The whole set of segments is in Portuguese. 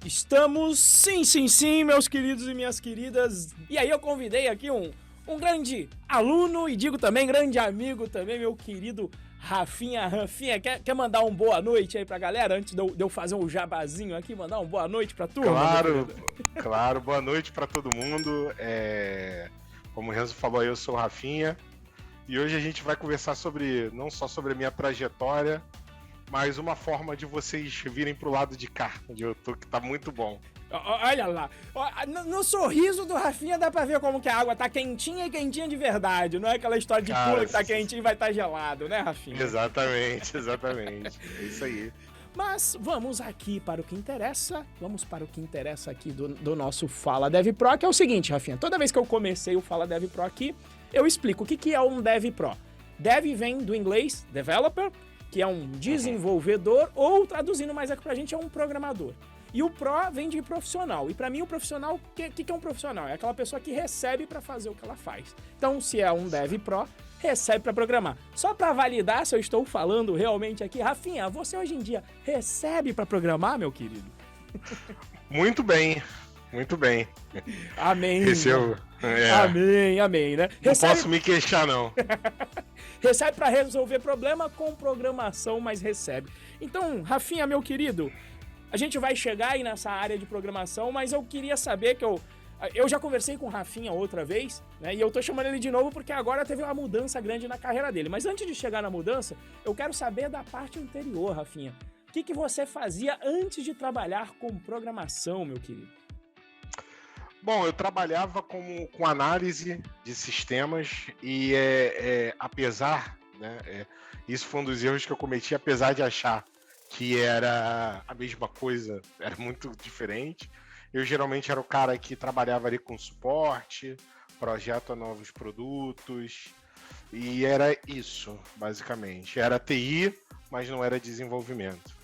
Estamos, sim, meus queridos e minhas queridas. E aí eu convidei aqui um grande aluno e digo também grande amigo também, meu querido Rafinha. Rafinha, quer mandar um boa noite aí pra galera? Antes de eu fazer um jabazinho aqui, mandar um boa noite pra turma, Claro, claro. Boa noite para todo mundo. Como o Renzo falou, eu sou o Rafinha. E hoje a gente vai conversar não só sobre a minha trajetória, mas uma forma de vocês virem pro lado de cá, onde eu tô, que tá muito bom. Olha lá, no sorriso do Rafinha dá pra ver como que a água tá quentinha e quentinha de verdade. Não é aquela história de Cara, pula que tá quentinho e vai estar gelado, né, Rafinha? Exatamente. É isso aí. Mas vamos aqui para o que interessa. Vamos para o que interessa aqui do nosso Fala Dev Pro, que é o seguinte, Rafinha. Toda vez que eu comecei o Fala Dev Pro aqui, eu explico o que é um Dev Pro. Dev vem do inglês developer, que é um desenvolvedor, ou traduzindo mais aqui pra gente, é um programador. E o Pro vem de profissional. E pra mim o profissional, o que é um profissional? É aquela pessoa que recebe pra fazer o que ela faz. Então, se é um Dev Pro, recebe pra programar. Só pra validar se eu estou falando realmente aqui, Rafinha, você hoje em dia recebe pra programar, meu querido? Muito bem. Amém. Recebo. Amém, né? Não posso me queixar, não. Recebe pra resolver problema com programação, mas recebe. Então, Rafinha, meu querido, a gente vai chegar aí nessa área de programação, mas eu queria saber que eu já conversei com o Rafinha outra vez, né? E eu tô chamando ele de novo porque agora teve uma mudança grande na carreira dele. Mas antes de chegar na mudança, eu quero saber da parte anterior, Rafinha. O que você fazia antes de trabalhar com programação, meu querido? Bom, eu trabalhava com análise de sistemas e apesar, né, isso foi um dos erros que eu cometi, apesar de achar que era a mesma coisa, era muito diferente. Eu geralmente era o cara que trabalhava ali com suporte, projeto a novos produtos, e era isso, basicamente. Era TI, mas não era desenvolvimento.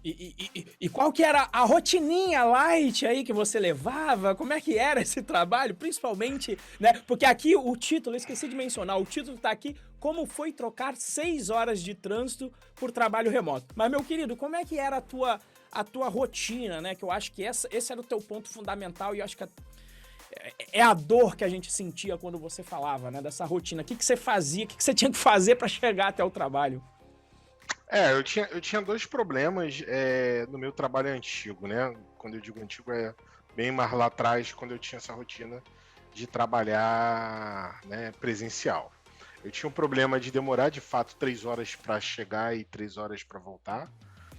E qual que era a rotininha light aí que você levava? Como é que era esse trabalho? Principalmente, né? Porque aqui o título, eu esqueci de mencionar, o título tá aqui, como foi trocar 6 horas de trânsito por trabalho remoto. Mas, meu querido, como é que era a tua rotina, né? Que eu acho que esse era o teu ponto fundamental e eu acho que é a dor que a gente sentia quando você falava, né? Dessa rotina. O que você fazia, o que você tinha que fazer para chegar até o trabalho? Eu tinha dois problemas no meu trabalho antigo, né? Quando eu digo antigo, é bem mais lá atrás, quando eu tinha essa rotina de trabalhar, né, presencial. Eu tinha um problema de demorar, de fato, 3 horas para chegar e 3 horas para voltar,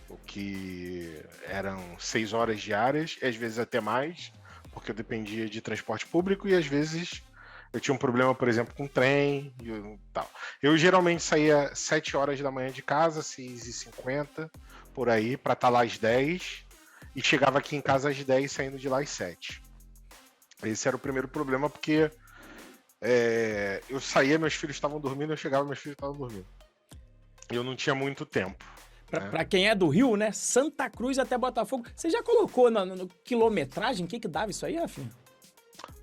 o que eram 6 horas diárias, e às vezes até mais, porque eu dependia de transporte público e às vezes eu tinha um problema, por exemplo, com trem e tal. Eu geralmente saía 7 horas da manhã de casa, 6h50, por aí, para estar lá às 10, e chegava aqui em casa às 10, saindo de lá às 7. Esse era o primeiro problema, porque eu saía, meus filhos estavam dormindo, eu chegava, meus filhos estavam dormindo. Eu não tinha muito tempo. Pra quem é do Rio, né? Santa Cruz até Botafogo. Você já colocou no quilometragem? O que dava isso aí, Rafinha?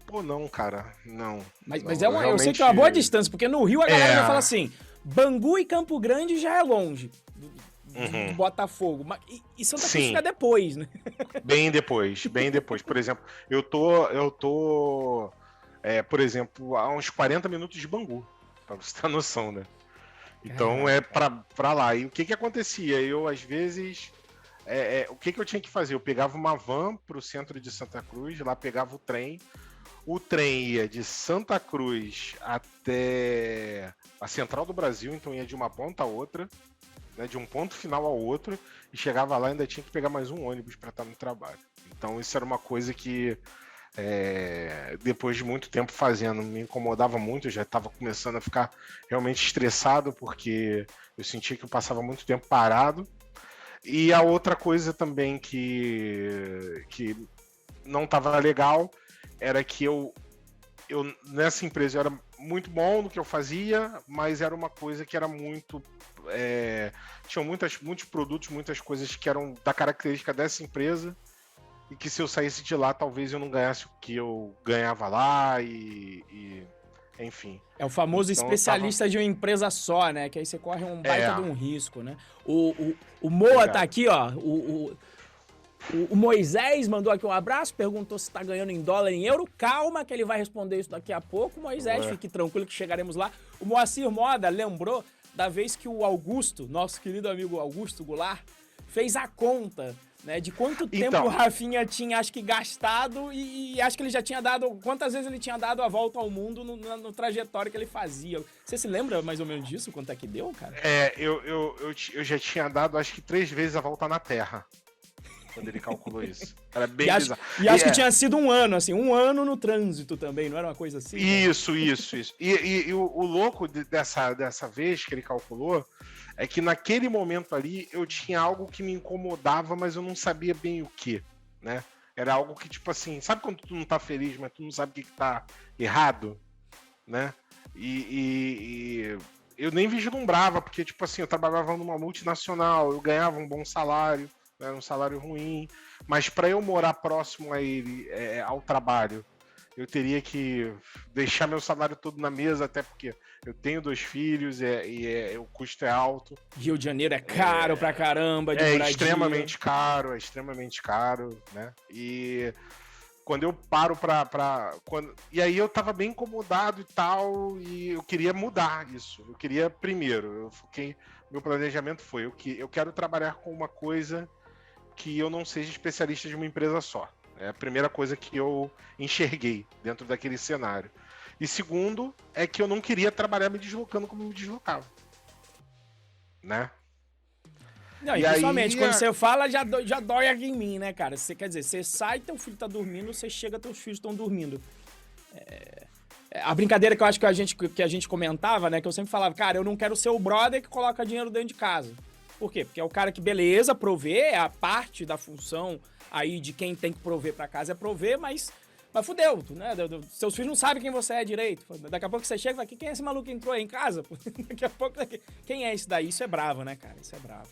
Pô, não, cara, não. Mas não, eu sei que é uma boa distância, porque no Rio a galera já fala assim, Bangu e Campo Grande já é longe do Botafogo. E Santa Cruz fica depois, né? Bem depois. Por exemplo, eu tô por exemplo, a uns 40 minutos de Bangu, pra você ter noção, né? Então é pra lá. E o que acontecia? Eu, às vezes, o que eu tinha que fazer? Eu pegava uma van pro centro de Santa Cruz, lá pegava o trem. O trem ia de Santa Cruz até a Central do Brasil, então ia de uma ponta a outra, né, de um ponto final ao outro, e chegava lá e ainda tinha que pegar mais um ônibus para estar no trabalho. Então isso era uma coisa que, depois de muito tempo fazendo, me incomodava muito, eu já estava começando a ficar realmente estressado, porque eu sentia que eu passava muito tempo parado. E a outra coisa também que não estava legal era que eu nessa empresa eu era muito bom no que eu fazia, mas era uma coisa que era muito... tinham muitos produtos, muitas coisas que eram da característica dessa empresa e que se eu saísse de lá, talvez eu não ganhasse o que eu ganhava lá enfim. É o famoso então, especialista de uma empresa só, né? Que aí você corre um baita de um risco, né? O Moa tá aqui, ó. O Moisés mandou aqui um abraço, perguntou se tá ganhando em dólar, em euro. Calma que ele vai responder isso daqui a pouco, Moisés, fique tranquilo que chegaremos lá. O Moacir Moda lembrou da vez que o Augusto, nosso querido amigo Augusto Goulart, fez a conta, né, de quanto tempo o Rafinha tinha, acho que, gastado e acho que ele já tinha dado, quantas vezes ele tinha dado a volta ao mundo no trajetório que ele fazia. Você se lembra mais ou menos disso, quanto é que deu, cara? Eu já tinha dado, acho que 3 vezes a volta na Terra. Quando ele calculou isso. Era bem bizarro. E acho que tinha sido um ano, assim, um ano no trânsito também, não era uma coisa assim? Isso. E o louco dessa vez que ele calculou é que naquele momento ali eu tinha algo que me incomodava, mas eu não sabia bem o que, né? Era algo que, tipo assim, sabe quando tu não tá feliz, mas tu não sabe o que tá errado, né? E eu nem vislumbrava, porque, tipo assim, eu trabalhava numa multinacional, eu ganhava um bom salário, era um salário ruim, mas para eu morar próximo a ele, ao trabalho, eu teria que deixar meu salário todo na mesa, até porque eu tenho 2 filhos o custo é alto. Rio de Janeiro é caro pra caramba de moradia. É extremamente caro, né? E quando eu paro E aí eu tava bem incomodado e tal, e eu queria mudar isso. Eu queria, primeiro, meu planejamento foi, eu quero trabalhar com uma coisa que eu não seja especialista de uma empresa só. É a primeira coisa que eu enxerguei dentro daquele cenário. E segundo, é que eu não queria trabalhar me deslocando como me deslocava. Né? Não, e principalmente, quando você fala, já dói aqui em mim, né, cara? Quer dizer, você sai, teu filho tá dormindo, você chega, teus filhos estão dormindo. A brincadeira que eu acho que a gente comentava, né, que eu sempre falava, cara, eu não quero ser o brother que coloca dinheiro dentro de casa. Por quê? Porque é o cara que, beleza, prover, é a parte da função aí de quem tem que prover pra casa é prover, mas fudeu, né? Seus filhos não sabem quem você é direito. Daqui a pouco você chega e fala, quem é esse maluco que entrou aí em casa? Daqui a pouco, quem é esse daí? Isso é bravo, né, cara? Isso é bravo.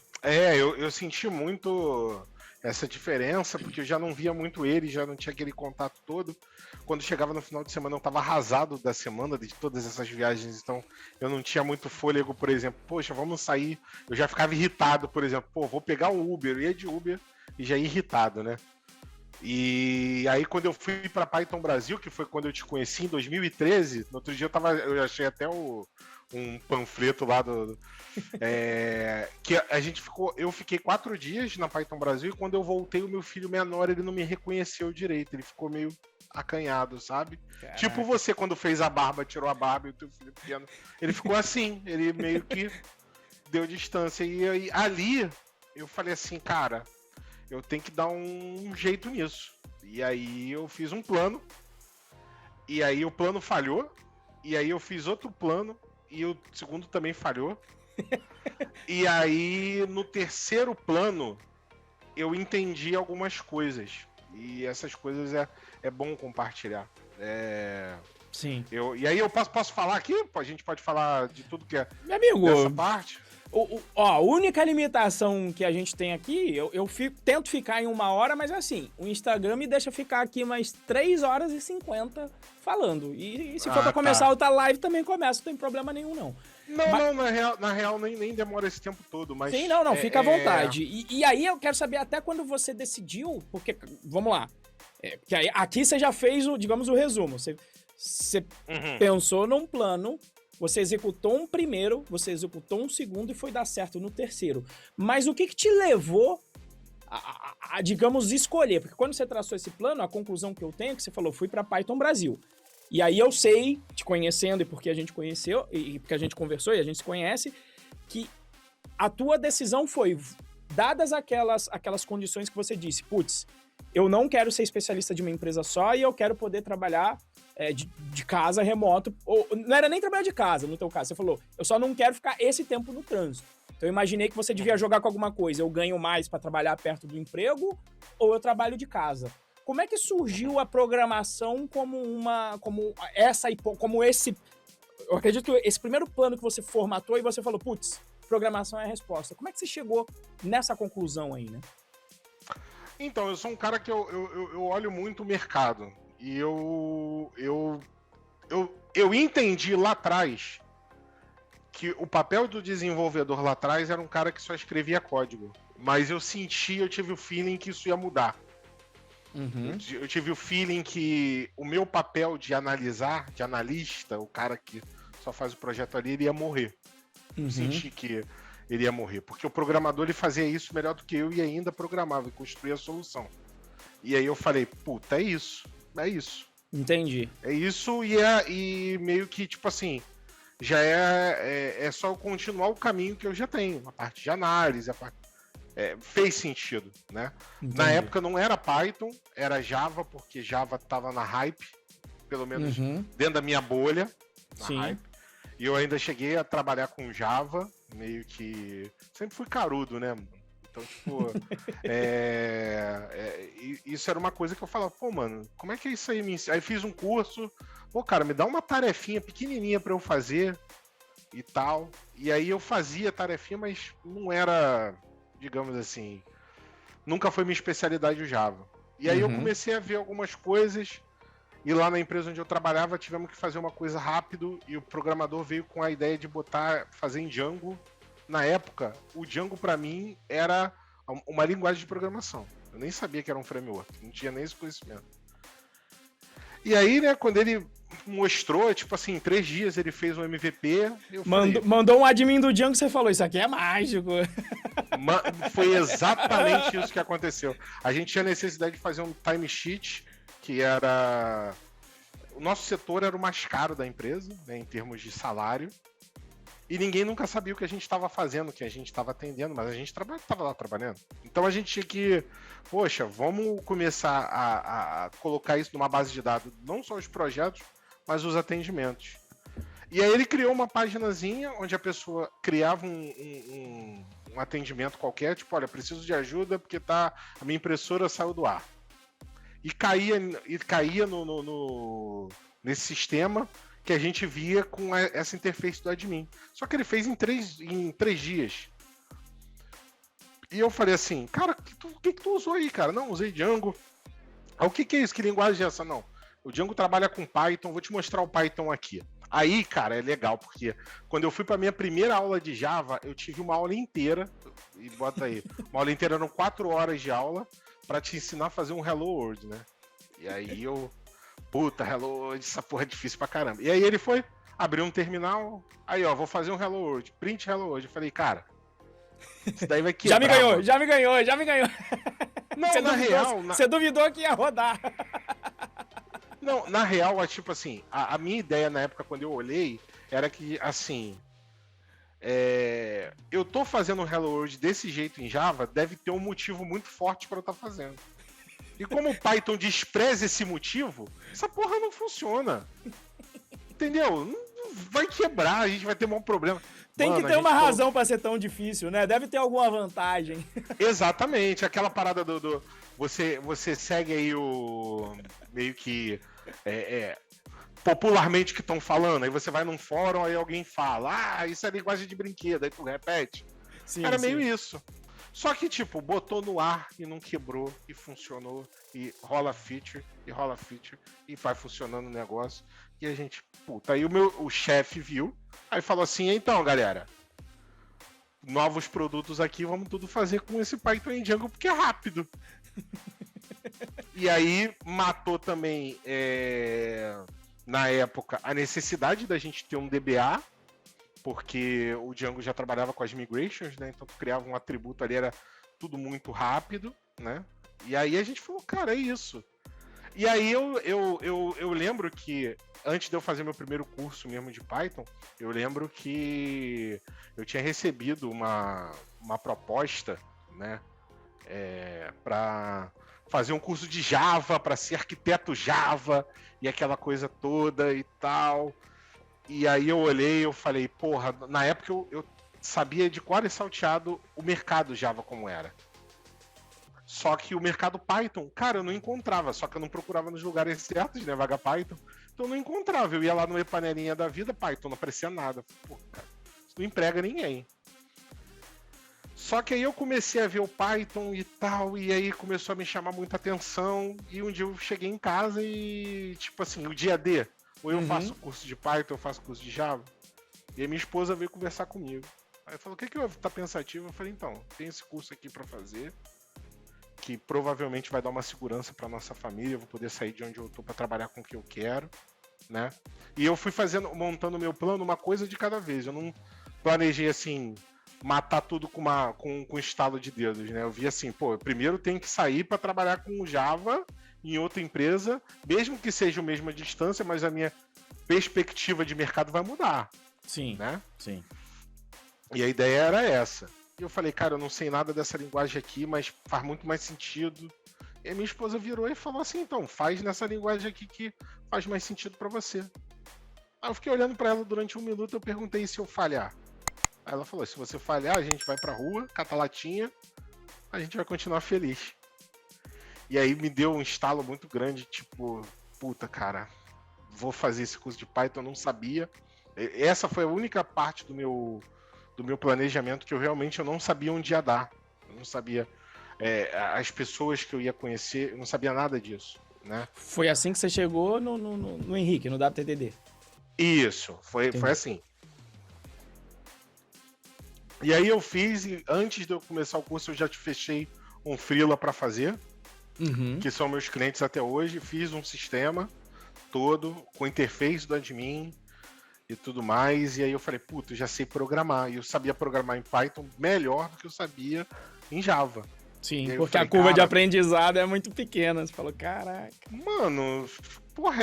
Eu senti muito essa diferença, porque eu já não via muito ele, já não tinha aquele contato todo. Quando chegava no final de semana, eu tava arrasado da semana, de todas essas viagens, então eu não tinha muito fôlego, por exemplo, poxa, vamos sair. Eu já ficava irritado, por exemplo, vou pegar um Uber, eu ia de Uber e já ia irritado, né? E aí quando eu fui para Python Brasil, que foi quando eu te conheci em 2013, no outro dia eu achei até um panfleto lá que eu fiquei 4 dias na Python Brasil e quando eu voltei o meu filho menor, ele não me reconheceu direito, ele ficou meio acanhado, sabe? Caraca. Tipo você quando fez a barba, tirou a barba e o teu filho pequeno, ele ficou assim, ele meio que deu distância e aí, ali eu falei assim, cara, eu tenho que dar um jeito nisso. E aí eu fiz um plano, e aí o plano falhou, e aí eu fiz outro plano, e o segundo também falhou. E aí no terceiro plano eu entendi algumas coisas. E essas coisas é bom compartilhar. Sim. E aí eu posso falar aqui? A gente pode falar de tudo que é meu amigo, dessa parte? A única limitação que a gente tem aqui, eu tento ficar em 1 hora, mas assim, o Instagram me deixa ficar aqui mais 3 horas e 50 falando. E se for pra começar outra live, também começa, não tem problema nenhum, não. Não, na real nem demora esse tempo todo, mas... Sim, não, fica à vontade. E aí eu quero saber até quando você decidiu, porque, vamos lá, porque aqui você já fez, digamos, o resumo. Você pensou num plano... Você executou um primeiro, você executou um segundo e foi dar certo no terceiro. Mas o que te levou a, digamos, escolher? Porque quando você traçou esse plano, a conclusão que eu tenho é que você falou, fui para Python Brasil. E aí eu sei, te conhecendo e porque a gente conheceu, e porque a gente conversou e a gente se conhece, que a tua decisão foi, dadas aquelas condições que você disse, putz, eu não quero ser especialista de uma empresa só e eu quero poder trabalhar de casa, remoto. Ou, não era nem trabalhar de casa, no teu caso. Você falou, eu só não quero ficar esse tempo no trânsito. Então eu imaginei que você devia jogar com alguma coisa. Eu ganho mais para trabalhar perto do emprego ou eu trabalho de casa. Como é que surgiu a programação como esse... Eu acredito que esse primeiro plano que você formatou e você falou, putz, programação é a resposta. Como é que você chegou nessa conclusão aí, né? Então, eu sou um cara que eu olho muito o mercado. E eu entendi lá atrás que o papel do desenvolvedor lá atrás era um cara que só escrevia código. mas eu tive o feeling que isso ia mudar. Uhum. Eu tive o feeling que o meu papel de analisar, de analista, o cara que só faz o projeto ali, ele ia morrer. Eu senti que ele ia morrer, porque o programador ele fazia isso melhor do que eu e ainda programava e construía a solução. E aí eu falei, puta, é isso. Entendi. É isso e meio que, tipo assim, já é só eu continuar o caminho que eu já tenho, a parte de análise, fez sentido, né? Entendi. Na época não era Python, era Java, porque Java tava na hype, pelo menos dentro da minha bolha, na hype. E eu ainda cheguei a trabalhar com Java, meio que... Sempre fui carudo, né? Então, tipo... isso era uma coisa que eu falava, pô, mano, como é que é isso aí? Aí fiz um curso, pô, cara, me dá uma tarefinha pequenininha pra eu fazer e tal. E aí eu fazia tarefinha, mas não era, digamos assim... Nunca foi minha especialidade o Java. E aí eu comecei a ver algumas coisas... E lá na empresa onde eu trabalhava, tivemos que fazer uma coisa rápido e o programador veio com a ideia de fazer em Django. Na época, o Django para mim era uma linguagem de programação. Eu nem sabia que era um framework, não tinha nem esse conhecimento. E aí, né, quando ele mostrou, tipo assim, em 3 dias ele fez um MVP. Mandou um admin do Django e você falou, isso aqui é mágico. Foi exatamente isso que aconteceu. A gente tinha necessidade de fazer um timesheet, que era... O nosso setor era o mais caro da empresa, né, em termos de salário, e ninguém nunca sabia o que a gente estava fazendo, o que a gente estava atendendo, mas a gente estava lá trabalhando. Então a gente tinha que, poxa, vamos começar a colocar isso numa base de dados, não só os projetos, mas os atendimentos. E aí ele criou uma paginazinha onde a pessoa criava um atendimento qualquer, tipo, olha, preciso de ajuda porque a minha impressora saiu do ar. E caía nesse sistema que a gente via com essa interface do admin. Só que ele fez em 3 dias. E eu falei assim, cara, o que tu usou aí, cara? Não, usei Django. O que é isso? Que linguagem é essa? Não. O Django trabalha com Python, vou te mostrar o Python aqui. Aí, cara, é legal, porque quando eu fui para minha primeira aula de Java, eu tive uma aula inteira, e bota aí, uma aula inteira eram 4 horas de aula, pra te ensinar a fazer um Hello World, né? E aí puta, Hello World, essa porra é difícil pra caramba. E aí ele foi, abriu um terminal, aí ó, vou fazer um Hello World, print Hello World. Eu falei, cara, isso daí vai quebrar. Já me ganhou. Não, Você duvidou que ia rodar. Não, na real, tipo assim, a minha ideia na época, quando eu olhei, era que, assim, eu tô fazendo um Hello World desse jeito em Java, deve ter um motivo muito forte pra eu estar fazendo. E como o Python despreza esse motivo, essa porra não funciona. Entendeu? Vai quebrar, a gente vai ter um problema. Tem que ter uma razão pra ser tão difícil, né? Deve ter alguma vantagem. Exatamente, aquela parada do você segue aí o meio que popularmente que estão falando, aí você vai num fórum, aí alguém fala, isso é linguagem de brinquedo, aí tu repete. Sim, era meio isso. Só que, tipo, botou no ar e não quebrou, e funcionou, e rola feature, e vai funcionando o negócio. E a gente, puta, aí o chefe viu, aí falou assim, então, galera, novos produtos aqui, vamos tudo fazer com esse Python em Django, porque é rápido. E aí matou também, na época, a necessidade da gente ter um DBA, porque o Django já trabalhava com as migrations, né? Então tu criava um atributo ali, era tudo muito rápido, né? E aí a gente falou, cara, é isso. E aí eu lembro que, antes de eu fazer meu primeiro curso mesmo de Python, eu lembro que eu tinha recebido uma proposta, né? Para fazer um curso de Java, para ser arquiteto Java, e aquela coisa toda e tal. E aí eu olhei e eu falei, porra, na época eu sabia de cor e salteado o mercado Java como era. Só que o mercado Python, cara, eu não encontrava, só que eu não procurava nos lugares certos, né, vaga Python. Então eu não encontrava, eu ia lá no e-panelinha da vida, Python, não aparecia nada. Pô, cara, isso não emprega ninguém. Só que aí eu comecei a ver o Python e tal, e aí começou a me chamar muita atenção, e um dia eu cheguei em casa e, tipo assim, o dia D, ou eu faço curso de Python, eu faço curso de Java. E a minha esposa veio conversar comigo. Aí ele falou, o que que tá pensativo? Eu falei, então, tem esse curso aqui pra fazer, que provavelmente vai dar uma segurança pra nossa família, eu vou poder sair de onde eu tô pra trabalhar com o que eu quero, né? E eu fui montando o meu plano, uma coisa de cada vez. Eu não planejei, assim, matar tudo com um estalo de dedos, né? Eu vi assim, pô, eu primeiro tenho que sair pra trabalhar com Java em outra empresa, mesmo que seja a mesma distância, mas a minha perspectiva de mercado vai mudar, Sim, né? sim. E a ideia era essa. E eu falei, cara, eu não sei nada dessa linguagem aqui, mas faz muito mais sentido. E a minha esposa virou e falou assim, então, faz nessa linguagem aqui que faz mais sentido pra você. Aí eu fiquei olhando pra ela durante 1 minuto, eu perguntei se eu falhar. Aí ela falou, se você falhar, a gente vai pra rua, cata latinha, a gente vai continuar feliz. E aí me deu um estalo muito grande, tipo, puta, cara, vou fazer esse curso de Python, eu não sabia. Essa foi a única parte do meu planejamento que eu não sabia onde ia dar. Eu não sabia as pessoas que eu ia conhecer, eu não sabia nada disso, né? Foi assim que você chegou no Henrique, no WTDD. Isso, foi assim. E aí eu fiz, e antes de eu começar o curso, eu já te fechei um freela para fazer, que são meus clientes até hoje. Fiz um sistema todo com interface do admin e tudo mais. E aí eu falei, puta, eu já sei programar. E eu sabia programar em Python melhor do que eu sabia em Java. Sim, porque a curva de aprendizado é muito pequena. Você falou, caraca. Mano, porra,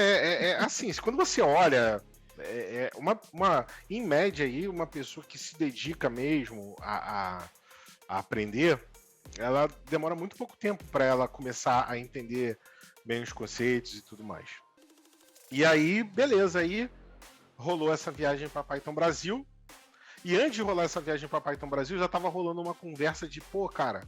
assim, quando você olha, em média aí, uma pessoa que se dedica mesmo a aprender, ela demora muito pouco tempo para ela começar a entender bem os conceitos e tudo mais. E aí, beleza, aí rolou essa viagem para Python Brasil. E antes de rolar essa viagem para Python Brasil, já tava rolando uma conversa de, pô, cara,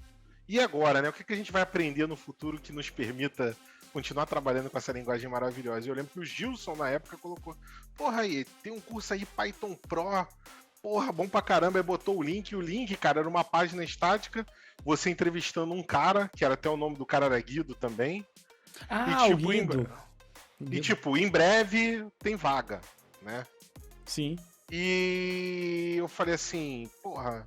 e agora, né? O que a gente vai aprender no futuro que nos permita continuar trabalhando com essa linguagem maravilhosa? E eu lembro que o Gilson, na época, colocou, porra, aí, tem um curso aí, Python Pro, porra, bom pra caramba, aí botou o link. E o link, cara, era uma página estática, você entrevistando um cara, que era até o nome do cara era Guido também. Ah, o Guido. E tipo, em breve tem vaga, né? Sim. E eu falei assim, porra,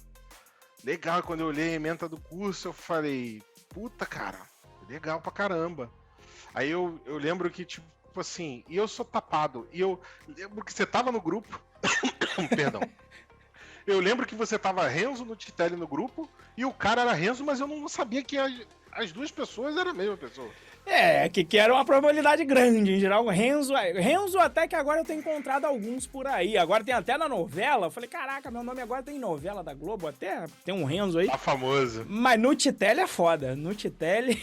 legal. Quando eu olhei a ementa do curso, eu falei, puta, cara, legal pra caramba. Aí eu lembro que, tipo assim, e eu sou tapado. E eu lembro que você tava no grupo. Perdão. Eu lembro que você tava Renzo no Titelli no grupo, e o cara era Renzo, mas eu não sabia que as duas pessoas eram a mesma pessoa. Que era uma probabilidade grande, em geral. Renzo até que agora eu tenho encontrado alguns por aí. Agora tem até na novela. Eu falei, caraca, meu nome agora tem novela da Globo até. Tem um Renzo aí. Tá famoso. Mas no Titelli é foda. No Titelli...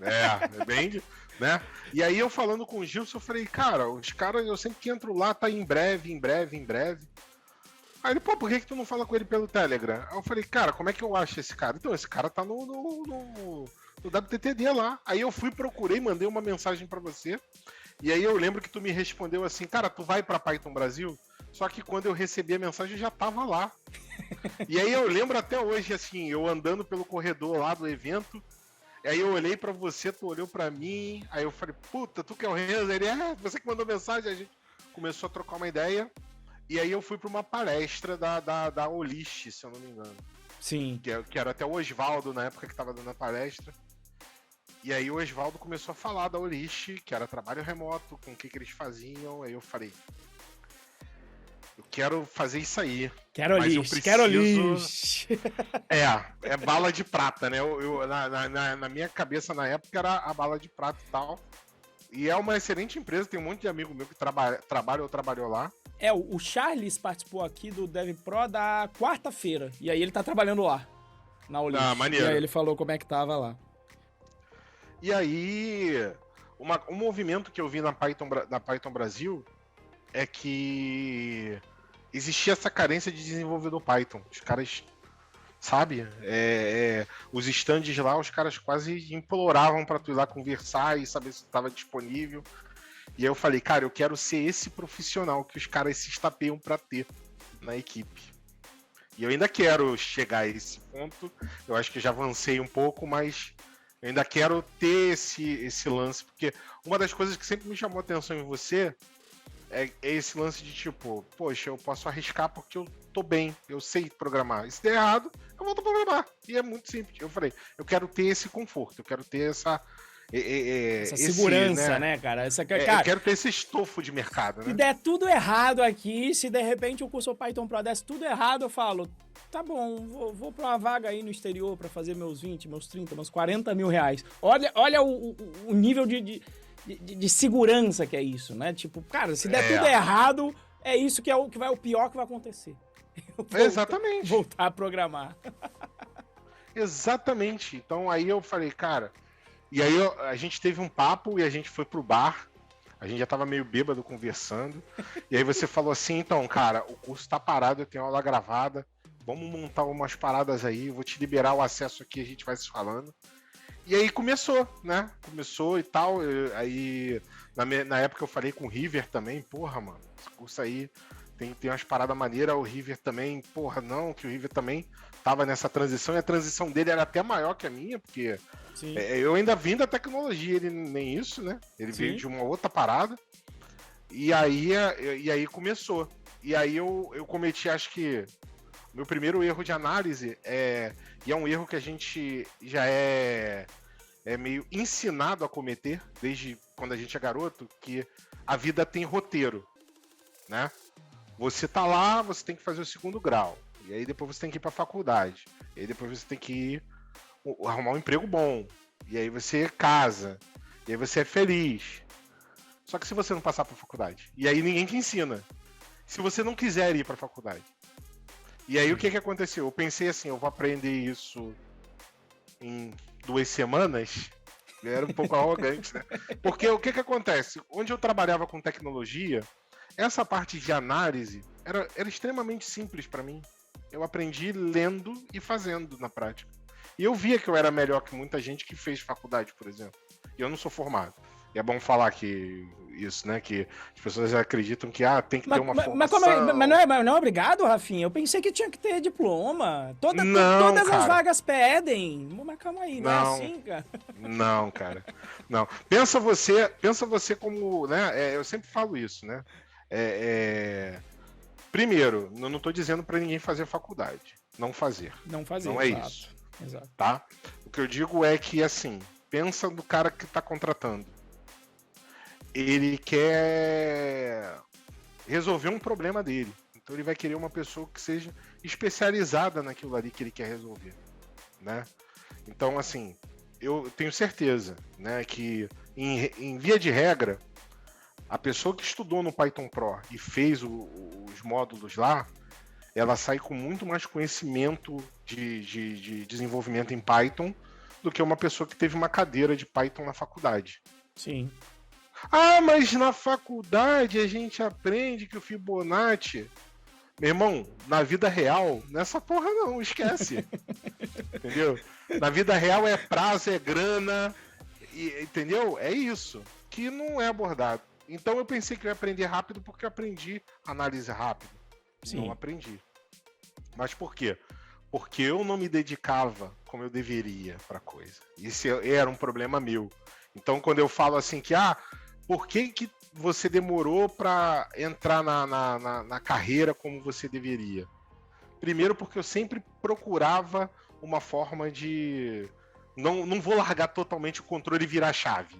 É bem... né? E aí eu falando com o Gilson, eu falei, cara, os caras, eu sempre que entro lá, tá em breve, em breve, em breve. Aí ele, pô, por que tu não fala com ele pelo Telegram? Aí eu falei, cara, como é que eu acho esse cara? Então, esse cara tá no WTTD lá. Aí eu fui, procurei, mandei uma mensagem pra você. E aí eu lembro que tu me respondeu assim, cara, tu vai pra Python Brasil? Só que quando eu recebi a mensagem, eu já tava lá. E aí eu lembro até hoje, assim, eu andando pelo corredor lá do evento. Aí eu olhei pra você, tu olhou pra mim. Aí eu falei, puta, tu que é o Renzo? Ele, você que mandou mensagem. A gente começou a trocar uma ideia. E aí eu fui pra uma palestra da Olist, se eu não me engano. Sim. Que era até o Osvaldo, na época que tava dando a palestra. E aí o Osvaldo começou a falar da Olist, que era trabalho remoto, com o que eles faziam. Aí eu falei, eu quero fazer isso aí. Quero Olist. É bala de prata, né? Na minha cabeça, na época, era a bala de prata e tal. E é uma excelente empresa, tem um monte de amigo meu que trabalha ou trabalhou lá. O Charles participou aqui do DevPro da quarta-feira. E aí ele tá trabalhando lá, na Olist. Ah, maneiro. E aí ele falou como é que tava lá. E aí, um movimento que eu vi na Python Brasil é que existia essa carência de desenvolvedor Python. Os caras, sabe? Os stands lá, os caras quase imploravam pra tu ir lá conversar e saber se estava disponível. E aí eu falei, cara, eu quero ser esse profissional que os caras se estapeiam pra ter na equipe. E eu ainda quero chegar a esse ponto. Eu acho que já avancei um pouco, mas eu ainda quero ter esse lance. Porque uma das coisas que sempre me chamou a atenção em você é esse lance de tipo, poxa, eu posso arriscar porque eu tô bem, eu sei programar. E se der errado, eu volto a programar. E é muito simples. Eu falei, eu quero ter esse conforto, eu quero ter essa segurança, né, cara? Eu quero ter esse estofo de mercado, né? Se der tudo errado aqui, se de repente o curso Python Pro desse tudo errado, eu falo, tá bom, vou pra uma vaga aí no exterior pra fazer meus 20, meus 30, meus 40 mil reais. Olha o nível de segurança que é isso, né? Tipo, cara, se der tudo errado, é isso que é o pior que vai acontecer. Exatamente. Voltar a programar. Exatamente. Então aí eu falei, cara... E aí a gente teve um papo e a gente foi pro bar. A gente já tava meio bêbado conversando. E aí você falou assim, então, cara, o curso tá parado, eu tenho aula gravada. Vamos montar umas paradas aí, eu vou te liberar o acesso aqui, a gente vai se falando. E aí começou, né? Começou e tal. Aí, na época eu falei com o River também, porra, mano, esse curso aí tem umas paradas maneiras. O River também, porra, não, que o River também tava nessa transição. E a transição dele era até maior que a minha, porque eu ainda vim da tecnologia, ele nem isso, né? Ele veio de uma outra parada. E aí começou. E aí eu cometi, acho que, meu primeiro erro de análise, e é um erro que a gente já é meio ensinado a cometer, desde quando a gente é garoto, que a vida tem roteiro, né? Você tá lá, você tem que fazer o 2º grau, e aí depois você tem que ir pra faculdade, e aí depois você tem que ir arrumar um emprego bom, e aí você casa, e aí você é feliz. Só que se você não passar pra faculdade, e aí ninguém te ensina, se você não quiser ir pra faculdade. E aí o que aconteceu? Eu pensei assim, eu vou aprender isso em 2 semanas. Eu era um pouco arrogante, né? Porque o que acontece? Onde eu trabalhava com tecnologia, essa parte de análise era extremamente simples para mim. Eu aprendi lendo e fazendo na prática. E eu via que eu era melhor que muita gente que fez faculdade, por exemplo. E eu não sou formado. E é bom falar que isso, né? Que as pessoas acreditam que tem que ter uma formação. Mas não é obrigado, Rafinha? Eu pensei que tinha que ter diploma. Todas as vagas pedem. Mas calma aí, não é assim, cara? Não, cara. Não. Pensa você como, né? Eu sempre falo isso, né? Primeiro, eu não tô dizendo para ninguém fazer faculdade. Não fazer. Não fazer, não exato. É isso. Exato. Tá? O que eu digo é que, assim, pensa no cara que tá contratando. Ele quer resolver um problema dele. Então ele vai querer uma pessoa que seja especializada naquilo ali que ele quer resolver, né? Então, assim, eu tenho certeza, né, que em via de regra, a pessoa que estudou no Python Pro e fez os módulos lá, ela sai com muito mais conhecimento de desenvolvimento em Python do que uma pessoa que teve uma cadeira de Python na faculdade. Sim. Mas na faculdade a gente aprende que o Fibonacci... Meu irmão, na vida real, nessa porra não, esquece. Entendeu? Na vida real é prazo, é grana, entendeu? É isso, que não é abordado. Então eu pensei que eu ia aprender rápido porque eu aprendi análise rápido. Sim. Não aprendi. Mas por quê? Porque eu não me dedicava como eu deveria pra coisa. Isso era um problema meu. Então quando eu falo assim que, por que você demorou para entrar na carreira como você deveria? Primeiro porque eu sempre procurava uma forma de... Não vou largar totalmente o controle e virar a chave.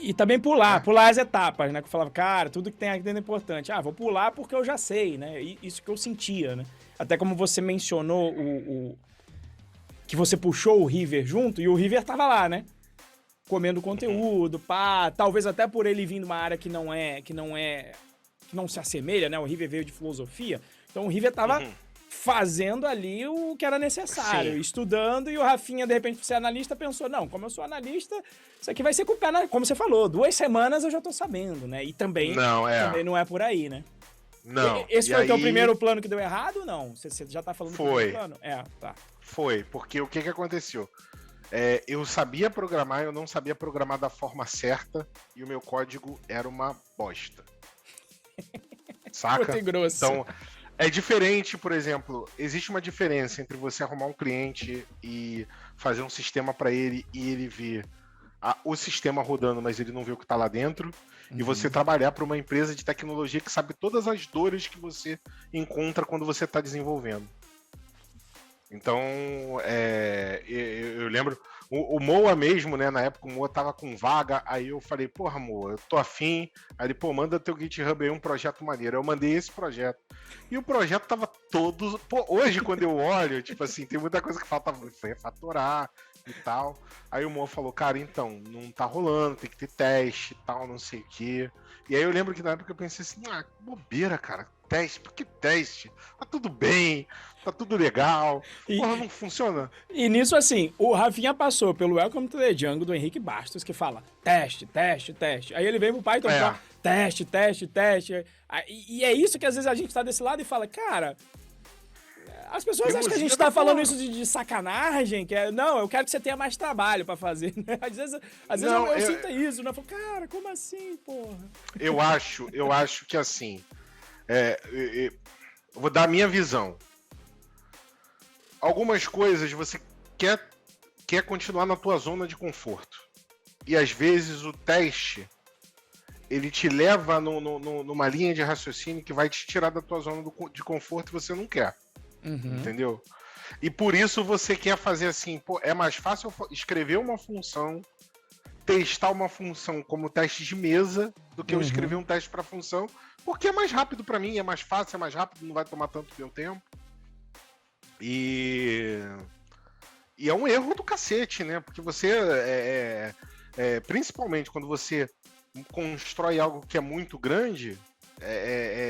E também pular as etapas, né? Que eu falava, cara, tudo que tem aqui dentro é importante. Vou pular porque eu já sei, né? Isso que eu sentia, né? Até como você mencionou que você puxou o River junto, e o River tava lá, né? Comendo conteúdo, talvez até por ele vir de uma área que não se assemelha, né? O River veio de filosofia, então o River tava fazendo ali o que era necessário, estudando, e o Rafinha, de repente, por ser analista, pensou, não, como eu sou analista, isso aqui vai ser com o pé como você falou, 2 semanas eu já tô sabendo, né? E também não é por aí, né? Não. Esse foi o teu primeiro plano que deu errado ou não? Você já tá falando do primeiro plano? Tá. Foi, porque o que aconteceu? Eu sabia programar, eu não sabia programar da forma certa e o meu código era uma bosta. Saca? Curto e grosso. Então, é diferente, por exemplo, existe uma diferença entre você arrumar um cliente e fazer um sistema para ele e ele ver o sistema rodando, mas ele não vê o que está lá dentro, e Uhum. você trabalhar para uma empresa de tecnologia que sabe todas as dores que você encontra quando você está desenvolvendo. Então, eu lembro, o Moa mesmo, né, na época o Moa tava com vaga, aí eu falei, porra, Moa, eu tô afim, aí ele, pô, manda teu GitHub aí um projeto maneiro, eu mandei esse projeto, e o projeto tava todo, pô, hoje quando eu olho, tipo assim, tem muita coisa que falta refatorar e tal, aí o Moa falou, cara, então, não tá rolando, tem que ter teste e tal, não sei o quê, e aí eu lembro que na época eu pensei assim, que bobeira, cara, teste, por que teste? Tá tudo bem, tá tudo legal. Porra, não funciona? E nisso, assim, o Rafinha passou pelo Welcome to the Jungle do Henrique Bastos, que fala teste, teste, teste. Aí ele vem pro Python Pro, teste, teste, teste. E é isso que às vezes a gente tá desse lado e fala, cara, as pessoas acham que a gente tá falando isso de sacanagem, não, eu quero que você tenha mais trabalho pra fazer, né? Às vezes Não, eu sinto isso, né? Eu falo, cara, como assim, porra? Eu acho que assim, eu vou dar a minha visão. Algumas coisas você quer continuar na tua zona de conforto. E às vezes o teste ele te leva numa linha de raciocínio que vai te tirar da tua zona de conforto e você não quer. Uhum. Entendeu? E por isso você quer fazer assim, pô, é mais fácil eu escrever uma função, testar uma função como teste de mesa do que eu escrever um teste para função, porque é mais rápido para mim, é mais fácil, é mais rápido, não vai tomar tanto meu tempo. E é um erro do cacete, né? Porque você, principalmente quando você constrói algo que é muito grande,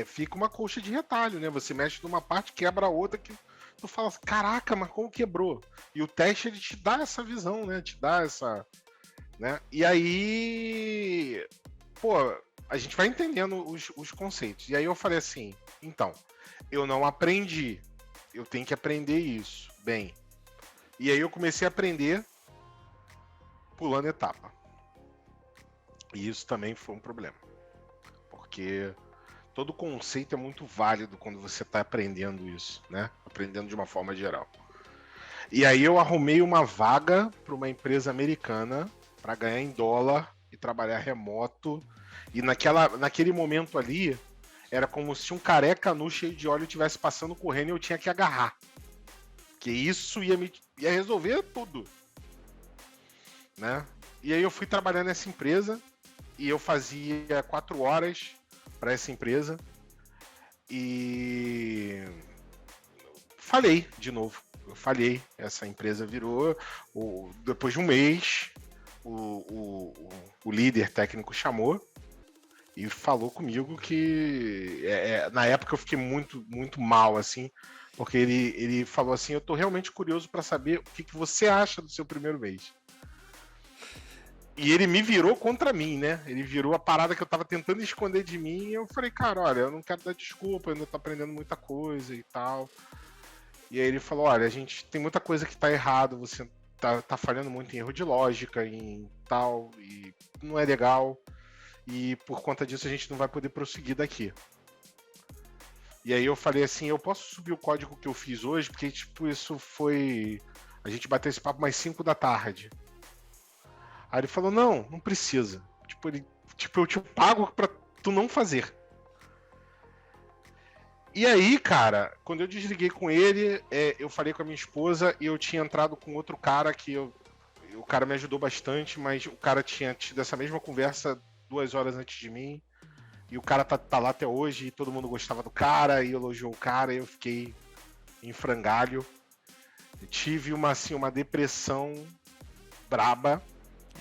fica uma colcha de retalho, né? Você mexe numa parte, quebra a outra, que tu fala, caraca, mas como quebrou? E o teste, ele te dá essa visão, né? Te dá essa... né? E aí, pô, a gente vai entendendo os conceitos. E aí eu falei assim, então, eu não aprendi, eu tenho que aprender isso. Bem, e aí eu comecei a aprender pulando etapa. E isso também foi um problema. Porque todo conceito é muito válido quando você está aprendendo isso, né? Aprendendo de uma forma geral. E aí eu arrumei uma vaga para uma empresa americana para ganhar em dólar e trabalhar remoto. E naquele momento ali, era como se um careca nu cheio de óleo estivesse passando correndo e eu tinha que agarrar. Porque isso ia resolver tudo. Né? E aí eu fui trabalhar nessa empresa e eu fazia 4 horas para essa empresa e falhei de novo. Eu falhei. Essa empresa virou, depois de um mês, o líder técnico chamou e falou comigo que na época eu fiquei muito, muito mal, assim, porque ele falou assim, eu tô realmente curioso para saber o que você acha do seu primeiro mês. E ele me virou contra mim, né? Ele virou a parada que eu tava tentando esconder de mim e eu falei, cara, olha, eu não quero dar desculpa, eu ainda tô aprendendo muita coisa e tal. E aí ele falou, olha, a gente tem muita coisa que tá errado, você tá falhando muito em erro de lógica, em tal, e não é legal. E por conta disso a gente não vai poder prosseguir daqui. E aí eu falei assim, eu posso subir o código que eu fiz hoje, porque tipo, isso foi... A gente bateu esse papo mais 5 da tarde. Aí ele falou, não precisa. Eu te pago pra tu não fazer. E aí, cara, quando eu desliguei com ele, eu falei com a minha esposa e eu tinha entrado com outro cara que o cara me ajudou bastante, mas o cara tinha tido essa mesma conversa 2 horas antes de mim. E o cara tá lá até hoje e todo mundo gostava do cara e elogiou o cara e eu fiquei em frangalho. Eu tive uma depressão braba.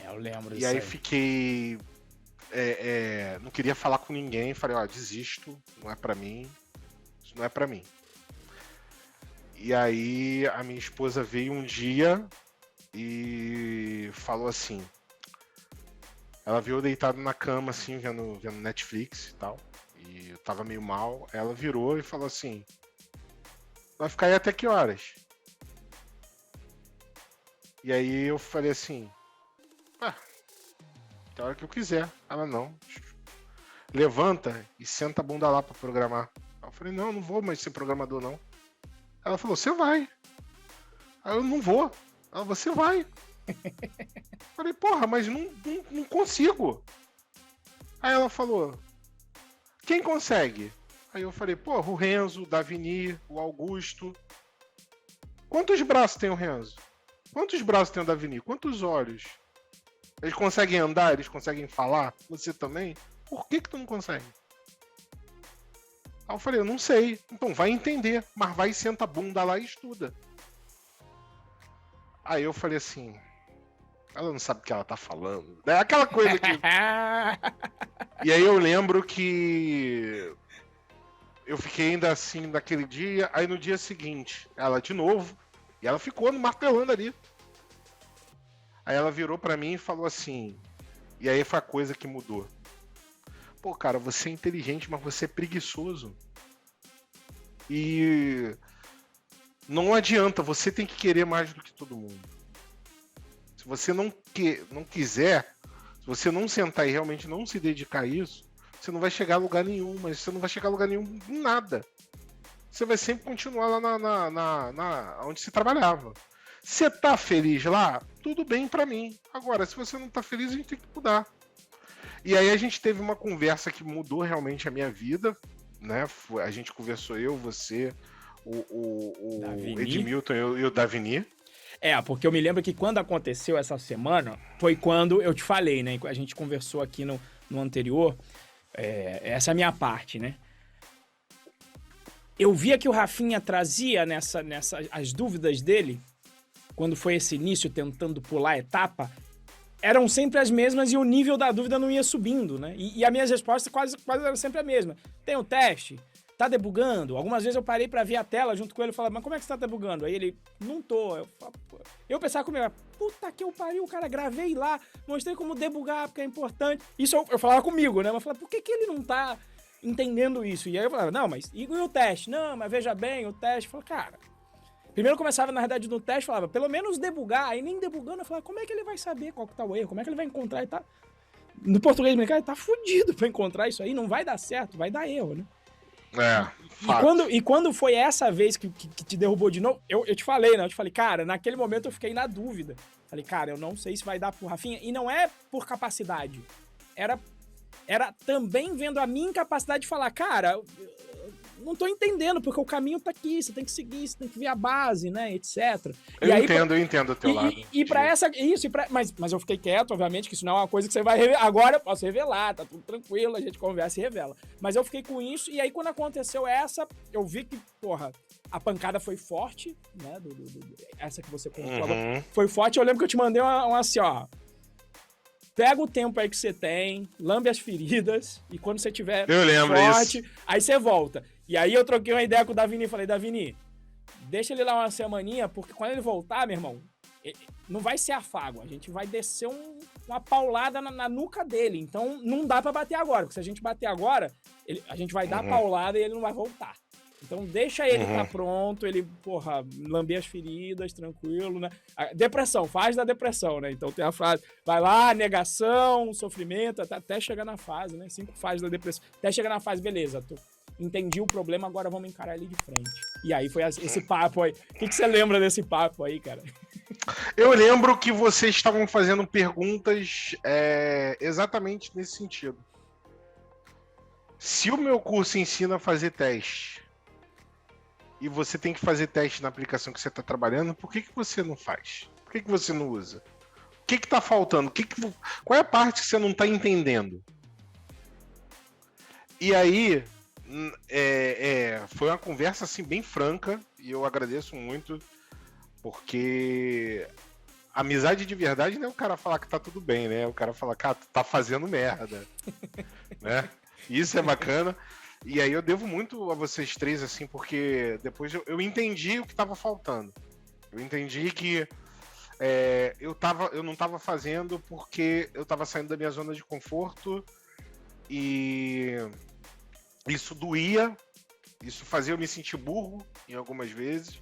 Eu lembro e disso. E aí fiquei... não queria falar com ninguém. Falei, desisto, não é pra mim. Isso não é pra mim. E aí a minha esposa veio um dia e falou assim... Ela viu eu deitado na cama, assim, vendo Netflix e tal. E eu tava meio mal. Ela virou e falou assim... Vai ficar aí até que horas? E aí eu falei assim... Até a hora que eu quiser. Ela, não. Levanta e senta a bunda lá pra programar. Eu falei, não vou mais ser programador, não. Ela falou, você vai. Aí eu, não vou. Ela, você vai. Falei, porra, mas não consigo. Aí ela falou, quem consegue? Aí eu falei, porra, o Renzo, o Davini, o Augusto. Quantos braços tem o Renzo? Quantos braços tem o Davini? Quantos olhos? Eles conseguem andar? Eles conseguem falar? Você também? Por que tu não consegue? Aí eu falei, eu não sei. Então vai entender, mas vai e senta a bunda lá e estuda. Aí eu falei assim, ela não sabe o que ela tá falando. É aquela coisa que... E aí eu lembro que eu fiquei ainda assim naquele dia, aí no dia seguinte, ela de novo, e ela ficou martelando ali. Aí ela virou pra mim e falou assim, e aí foi a coisa que mudou. Pô, cara, você é inteligente, mas você é preguiçoso. E não adianta, você tem que querer mais do que todo mundo. Se você não quiser, se você não sentar e realmente não se dedicar a isso, você não vai chegar a lugar nenhum, mas você não vai chegar a lugar nenhum em nada. Você vai sempre continuar lá onde você trabalhava. Você tá feliz lá? Tudo bem pra mim. Agora, se você não tá feliz, a gente tem que mudar. E aí a gente teve uma conversa que mudou realmente a minha vida, né? A gente conversou, eu, você, o Edmilton e o Davini. Porque eu me lembro que quando aconteceu essa semana, foi quando eu te falei, né? A gente conversou aqui no anterior. Essa é a minha parte, né? Eu via que o Rafinha trazia as dúvidas dele, quando foi esse início tentando pular a etapa, eram sempre as mesmas e o nível da dúvida não ia subindo, né? E as minhas respostas quase eram sempre a mesma. Tem um teste? Tá debugando? Algumas vezes eu parei pra ver a tela junto com ele e falava, mas como é que você tá debugando? Aí ele, não tô. Eu pensava comigo, puta que eu pariu, cara, gravei lá, mostrei como debugar, porque é importante. Isso eu falava comigo, né? Mas eu falava, por que ele não tá entendendo isso? E aí eu falava, não, mas e o teste? Não, mas veja bem, o teste. Eu falava, cara... Primeiro eu começava, na verdade, no teste, falava, pelo menos debugar. Aí nem debugando, eu falava, como é que ele vai saber qual que tá o erro? Como é que ele vai encontrar? Ele tá... No português, ele tá fudido pra encontrar isso aí. Não vai dar certo, vai dar erro, né? E quando foi essa vez que te derrubou de novo, eu te falei, né? Eu te falei, cara, naquele momento eu fiquei na dúvida. Falei, cara, eu não sei se vai dar pro Rafinha. E não é por capacidade. Era também vendo a minha incapacidade de falar, cara... Não tô entendendo, porque o caminho tá aqui, você tem que seguir, você tem que ver a base, né, etc. Eu entendo o teu lado. Mas eu fiquei quieto, obviamente, que isso não é uma coisa que você vai revelar. Agora eu posso revelar, tá tudo tranquilo, a gente conversa e revela. Mas eu fiquei com isso, e aí quando aconteceu essa, eu vi que, porra, a pancada foi forte, né, essa que você contou agora, foi forte. Eu lembro que eu te mandei uma assim, ó, pega o tempo aí que você tem, lambe as feridas, e quando você tiver forte, aí você volta. E aí eu troquei uma ideia com o Davini e falei, Davini, deixa ele lá uma semaninha, porque quando ele voltar, meu irmão, não vai ser afago, a gente vai descer uma paulada na nuca dele, então não dá pra bater agora, porque se a gente bater agora, a gente vai dar a paulada e ele não vai voltar. Então deixa ele tá pronto, ele, porra, lamber as feridas, tranquilo, né? Depressão, fase da depressão, né? Então tem a frase, vai lá, negação, sofrimento, até chegar na fase, né? 5 fases da depressão. Até chegar na fase, beleza, entendi o problema, agora vamos encarar ele de frente. E aí foi esse papo aí. O que você lembra desse papo aí, cara? Eu lembro que vocês estavam fazendo perguntas exatamente nesse sentido. Se o meu curso ensina a fazer teste, e você tem que fazer teste na aplicação que você está trabalhando, por que você não faz? Por que você não usa? O que está faltando? Qual é a parte que você não está entendendo? E aí, foi uma conversa assim, bem franca, e eu agradeço muito, porque amizade de verdade não é o cara falar que tá tudo bem, né? O cara falar, cara, tu tá fazendo merda, né? Isso é bacana. E aí eu devo muito a vocês três, assim, porque depois eu entendi o que estava faltando. Eu entendi que eu não estava fazendo porque eu estava saindo da minha zona de conforto e isso doía, isso fazia eu me sentir burro em algumas vezes.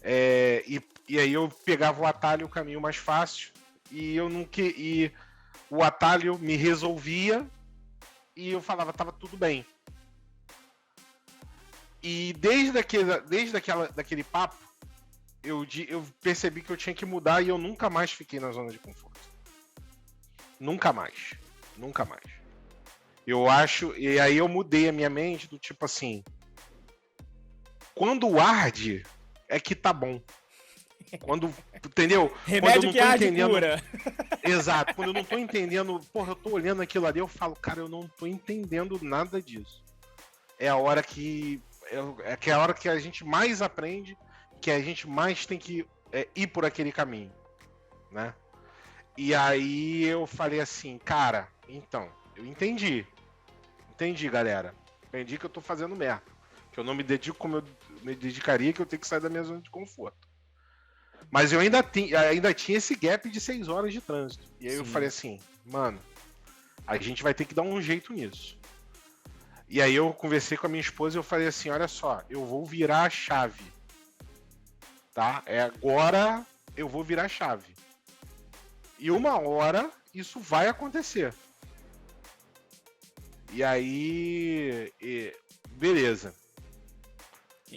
E aí eu pegava o atalho, o caminho mais fácil, e o atalho me resolvia e eu falava, tava tudo bem. E desde daquele papo, eu percebi que eu tinha que mudar e eu nunca mais fiquei na zona de conforto. Nunca mais. Nunca mais. Eu acho... E aí eu mudei a minha mente do tipo assim... Quando arde, é que tá bom. Quando... Entendeu? Remédio que arde cura. Exato. Quando eu não tô entendendo... Porra, eu tô olhando aquilo ali, eu falo... Cara, eu não tô entendendo nada disso. É a hora que... É a hora que a gente mais aprende, que a gente mais tem que ir por aquele caminho, né? E aí eu falei assim, cara, então, eu entendi. Entendi, galera. Entendi que eu tô fazendo merda. Que eu não me dedico como eu me dedicaria, que eu tenho que sair da minha zona de conforto. Mas eu ainda tinha esse gap de 6 horas de trânsito. E aí eu falei assim, mano, a gente vai ter que dar um jeito nisso. E aí eu conversei com a minha esposa e eu falei assim, olha só, eu vou virar a chave. Tá? Agora eu vou virar a chave. E uma hora isso vai acontecer. E aí... beleza.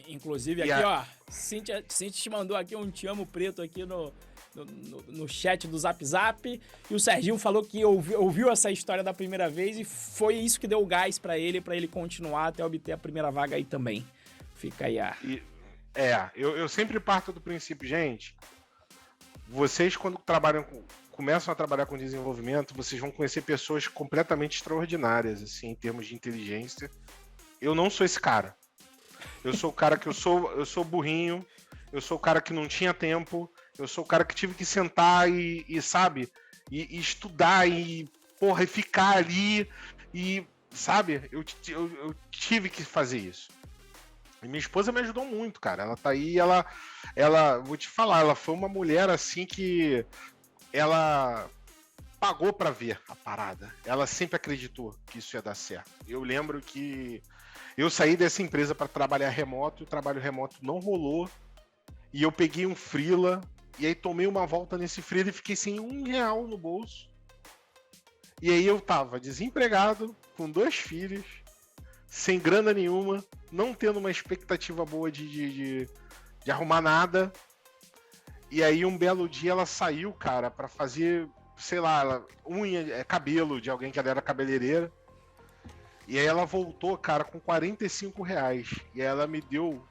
Inclusive aqui, ó, Cíntia te mandou aqui um te amo preto aqui no chat do Zap Zap. E o Serginho falou que ouviu essa história da primeira vez e foi isso que deu o gás pra ele continuar até obter a primeira vaga aí também. Fica aí eu sempre parto do princípio, gente, vocês quando começam a trabalhar com desenvolvimento, vocês vão conhecer pessoas completamente extraordinárias, assim, em termos de inteligência. Eu não sou esse cara. Eu sou o cara que eu sou burrinho, eu sou o cara que não tinha tempo, eu sou o cara que tive que sentar e sabe, e estudar e, porra, e ficar ali e, sabe, eu tive que fazer isso. E minha esposa me ajudou muito, cara. Ela tá aí, ela, vou te falar, ela foi uma mulher assim que ela pagou pra ver a parada. Ela sempre acreditou que isso ia dar certo. Eu lembro que eu saí dessa empresa para trabalhar remoto, e o trabalho remoto não rolou. E eu peguei um freela, e aí tomei uma volta nesse freela e fiquei sem R$1 no bolso. E aí eu tava desempregado, com 2 filhos, sem grana nenhuma, não tendo uma expectativa boa de arrumar nada. E aí um belo dia ela saiu, cara, pra fazer, sei lá, unha, cabelo de alguém que ela era cabeleireira. E aí ela voltou, cara, com R$45. E aí ela me deu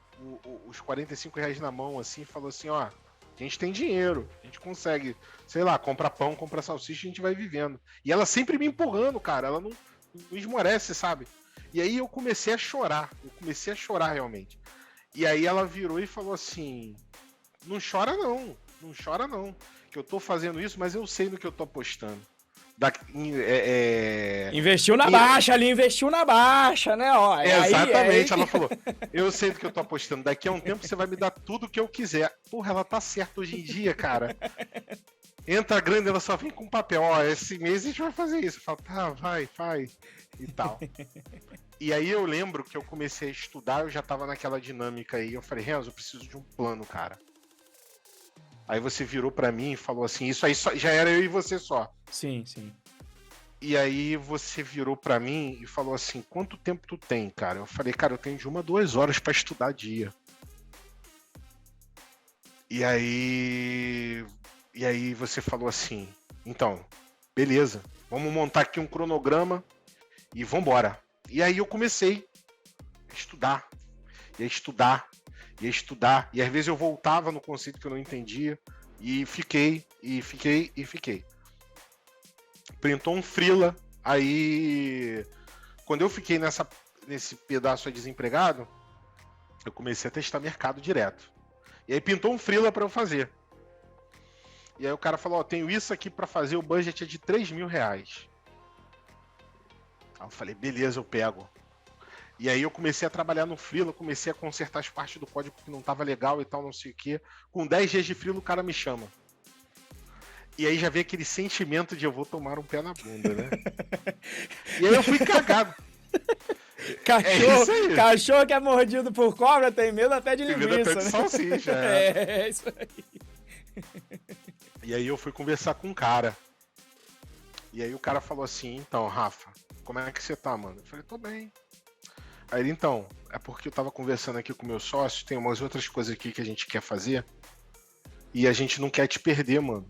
os R$45 na mão, assim, e falou assim, ó, a gente tem dinheiro, a gente consegue, sei lá, comprar pão, comprar salsicha, a gente vai vivendo. E ela sempre me empurrando, cara, ela não esmorece, sabe? E aí eu comecei a chorar realmente. E aí ela virou e falou assim, não chora não, que eu tô fazendo isso, mas eu sei no que eu tô apostando. Investiu na baixa ali, né? Ó, exatamente, ela falou, eu sei do que eu tô apostando, daqui a um tempo você vai me dar tudo que eu quiser. Porra, ela tá certa hoje em dia, cara. Entra grande, ela só vem com papel, ó, esse mês a gente vai fazer isso. Eu falo, tá, vai, faz, e tal. E aí eu lembro que eu comecei a estudar, eu já tava naquela dinâmica aí, eu falei, Renzo, eu preciso de um plano, cara. Aí você virou pra mim e falou assim, isso aí já era eu e você só. Sim, sim. E aí você virou pra mim e falou assim, quanto tempo tu tem, cara? Eu falei, cara, eu tenho de 1 a 2 horas pra estudar dia. E aí você falou assim, então, beleza, vamos montar aqui um cronograma e vambora. E aí eu comecei a estudar, e a estudar, e a estudar, e às vezes eu voltava no conceito que eu não entendia, e fiquei. Printou um freela, aí quando eu fiquei nesse pedaço aí desempregado, eu comecei a testar mercado direto. E aí pintou um freela para eu fazer. E aí o cara falou, ó, tenho isso aqui para fazer, o budget é de R$3.000. Aí eu falei, beleza, eu pego. E aí eu comecei a trabalhar no freela, comecei a consertar as partes do código que não tava legal e tal, não sei o quê. Com 10 dias de freela, o cara me chama. E aí já veio aquele sentimento de eu vou tomar um pé na bunda, né? E aí eu fui cagado. Cachorro que é mordido por cobra tem medo até de linguiça, tem medo até de né? salsicha, É isso aí. E aí eu fui conversar com um cara. E aí o cara falou assim, então, Rafa, como é que você tá, mano? Eu falei, tô bem. Aí ele, então, é porque eu tava conversando aqui com o meu sócio, tem umas outras coisas aqui que a gente quer fazer. E a gente não quer te perder, mano.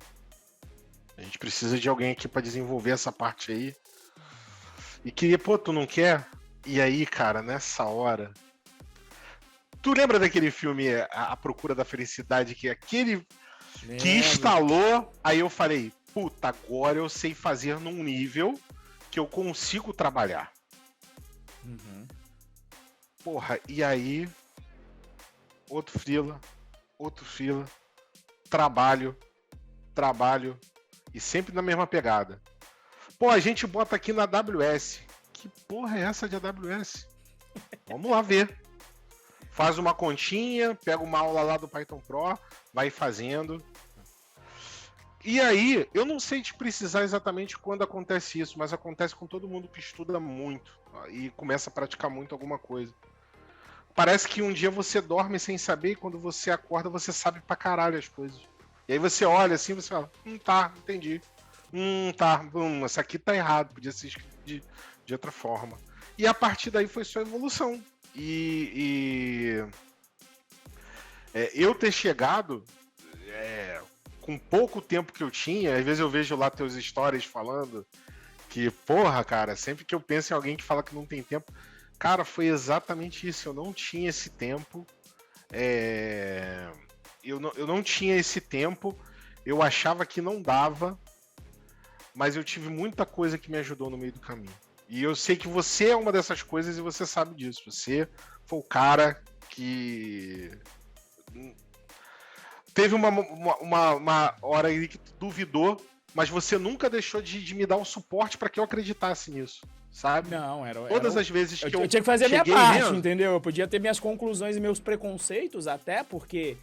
A gente precisa de alguém aqui pra desenvolver essa parte aí. E queria, pô, tu não quer? E aí, cara, nessa hora. Tu lembra daquele filme A Procura da Felicidade, que aquele que instalou, aí eu falei, puta, agora eu sei fazer num nível que eu consigo trabalhar. Uhum. Porra, e aí, outro fila, trabalho, e sempre na mesma pegada. Pô, a gente bota aqui na AWS. Que porra é essa de AWS? Vamos lá ver. Faz uma continha, pega uma aula lá do Python Pro, vai fazendo. E aí, eu não sei te precisar exatamente quando acontece isso, mas acontece com todo mundo que estuda muito e começa a praticar muito alguma coisa. Parece que um dia você dorme sem saber e quando você acorda você sabe pra caralho as coisas. E aí você olha assim e você fala, tá, entendi. Tá, isso aqui tá errado, podia ser escrito de outra forma. E a partir daí foi só evolução. Eu ter chegado com pouco tempo que eu tinha, às vezes eu vejo lá teus stories falando que, porra, cara, sempre que eu penso em alguém que fala que não tem tempo, cara, foi exatamente isso, eu não tinha esse tempo, eu não tinha esse tempo, eu achava que não dava, mas eu tive muita coisa que me ajudou no meio do caminho. E eu sei que você é uma dessas coisas e você sabe disso. Você foi o cara que teve uma hora aí que tu duvidou, mas você nunca deixou de me dar o suporte para que eu acreditasse nisso, sabe? Não, Todas as vezes que eu tinha que fazer a minha parte, mesmo, entendeu? Eu podia ter minhas conclusões e meus preconceitos até, porque,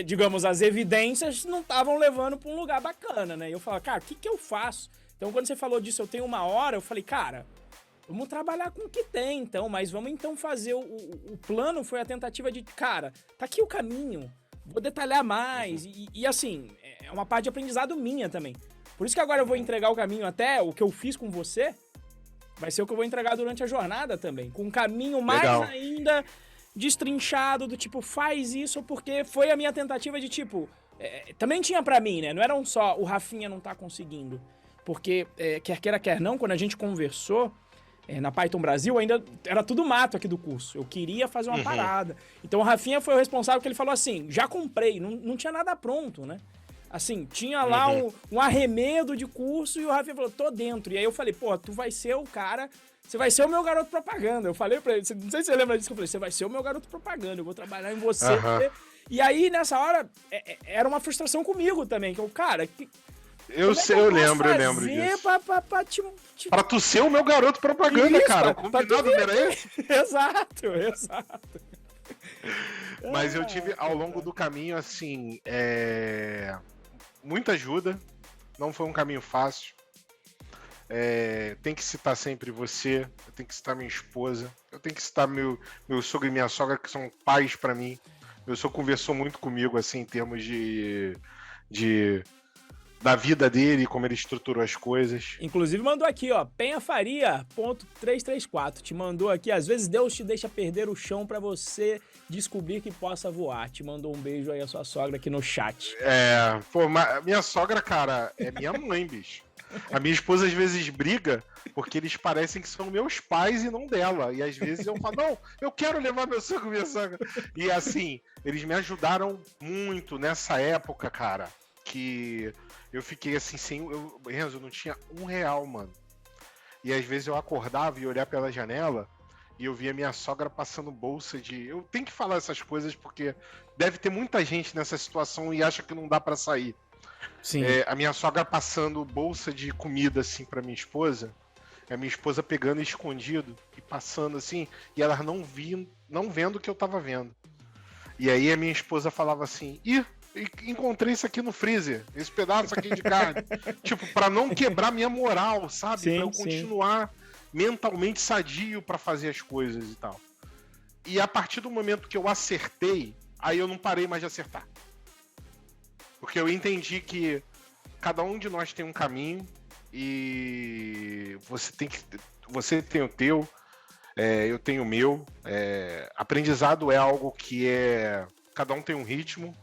digamos, as evidências não estavam levando para um lugar bacana, né? E eu falava, cara, o que eu faço? Então, quando você falou disso, eu tenho uma hora, eu falei, cara, vamos trabalhar com o que tem, então, mas vamos então fazer o plano, foi a tentativa de, cara, tá aqui o caminho, vou detalhar mais, e assim, é uma parte de aprendizado minha também. Por isso que agora eu vou entregar o caminho até, o que eu fiz com você, vai ser o que eu vou entregar durante a jornada também, com um caminho mais ainda destrinchado, do tipo, faz isso, porque foi a minha tentativa de, tipo, também tinha pra mim, né, não era só o Rafinha não tá conseguindo. Porque, quer queira, quer não, quando a gente conversou na Python Brasil, ainda era tudo mato aqui do curso. Eu queria fazer uma parada. Então o Rafinha foi o responsável, que ele falou assim, já comprei, não tinha nada pronto, né? Assim, tinha lá um arremedo de curso e o Rafinha falou, tô dentro. E aí eu falei, pô, tu vai ser o cara, você vai ser o meu garoto propaganda. Eu falei pra ele, não sei se você lembra disso, que eu falei, você vai ser o meu garoto propaganda, eu vou trabalhar em você. E aí, nessa hora, era uma frustração comigo também, que eu, cara... Eu lembro disso. Pra tu ser o meu garoto propaganda, isso, cara. O combinado era esse? Exato. Mas eu tive, ao longo do caminho, assim, muita ajuda. Não foi um caminho fácil. Tem que citar sempre você. Eu tenho que citar minha esposa. Eu tenho que citar meu sogro e minha sogra, que são pais pra mim. Meu sogro conversou muito comigo, assim, em termos da vida dele, como ele estruturou as coisas. Inclusive mandou aqui, ó, penhafaria.334, te mandou aqui, às vezes Deus te deixa perder o chão pra você descobrir que possa voar. Te mandou um beijo aí a sua sogra aqui no chat. Minha sogra, cara, é minha mãe, bicho. A minha esposa às vezes briga porque eles parecem que são meus pais e não dela. E às vezes eu falo, não, eu quero levar meu sogro e minha sogra. E assim, eles me ajudaram muito nessa época, cara, que... Eu fiquei assim, Renzo, eu não tinha R$1, mano. E às vezes eu acordava e olhar pela janela e eu via minha sogra passando bolsa de... Eu tenho que falar essas coisas porque deve ter muita gente nessa situação e acha que não dá pra sair. Sim. A minha sogra passando bolsa de comida assim pra minha esposa, a minha esposa pegando escondido e passando assim, e elas não vendo o que eu tava vendo. E aí a minha esposa falava assim, encontrei isso aqui no freezer, esse pedaço aqui de carne. Tipo, pra não quebrar minha moral, sabe? Sim, pra eu continuar mentalmente sadio pra fazer as coisas e tal. E a partir do momento que eu acertei, aí eu não parei mais de acertar. Porque eu entendi que cada um de nós tem um caminho e você tem o teu, eu tenho o meu. Aprendizado é algo que cada um tem um ritmo.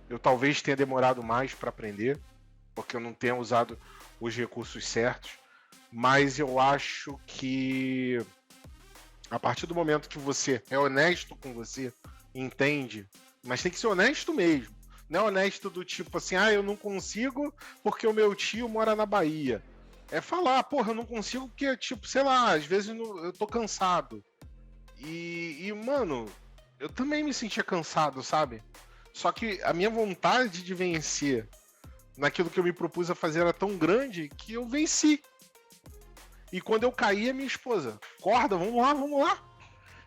Eu talvez tenha demorado mais para aprender, porque eu não tenha usado os recursos certos, mas eu acho que a partir do momento que você é honesto com você, entende, mas tem que ser honesto mesmo. Não é honesto do tipo assim, eu não consigo porque o meu tio mora na Bahia. É falar, porra, eu não consigo porque, tipo, sei lá, às vezes eu tô cansado. E, mano, eu também me sentia cansado, sabe? Só que a minha vontade de vencer naquilo que eu me propus a fazer era tão grande que eu venci. E quando eu caía, minha esposa, acorda, vamos lá.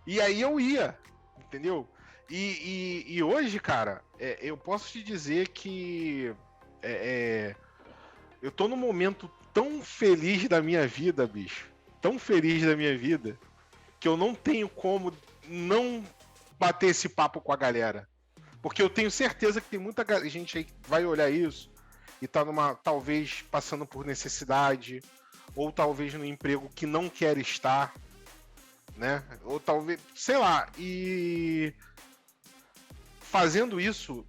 E aí eu ia, entendeu? E hoje, cara, eu posso te dizer que eu tô num momento tão feliz da minha vida, bicho. Tão feliz da minha vida, que eu não tenho como não bater esse papo com a galera. Porque eu tenho certeza que tem muita gente aí que vai olhar isso e tá talvez passando por necessidade, ou talvez no emprego que não quer estar, né? Ou talvez, sei lá, e fazendo isso,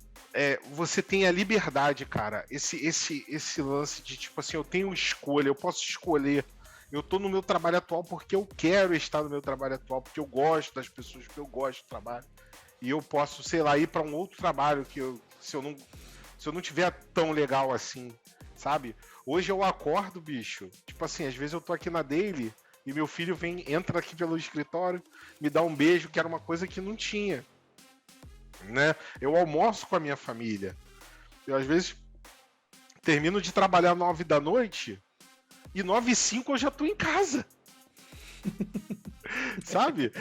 você tem a liberdade, cara. Esse lance de, tipo assim, eu tenho escolha, eu posso escolher. Eu tô no meu trabalho atual porque eu quero estar no meu trabalho atual, porque eu gosto das pessoas, porque eu gosto do trabalho. E eu posso, sei lá, ir para um outro trabalho que se eu não tiver tão legal assim, sabe? Hoje eu acordo, bicho, tipo assim, às vezes eu tô aqui na daily e meu filho entra aqui pelo escritório, me dá um beijo, que era uma coisa que não tinha, né? Eu almoço com a minha família. Eu às vezes termino de trabalhar 9 da noite e 9h05 eu já tô em casa. Sabe?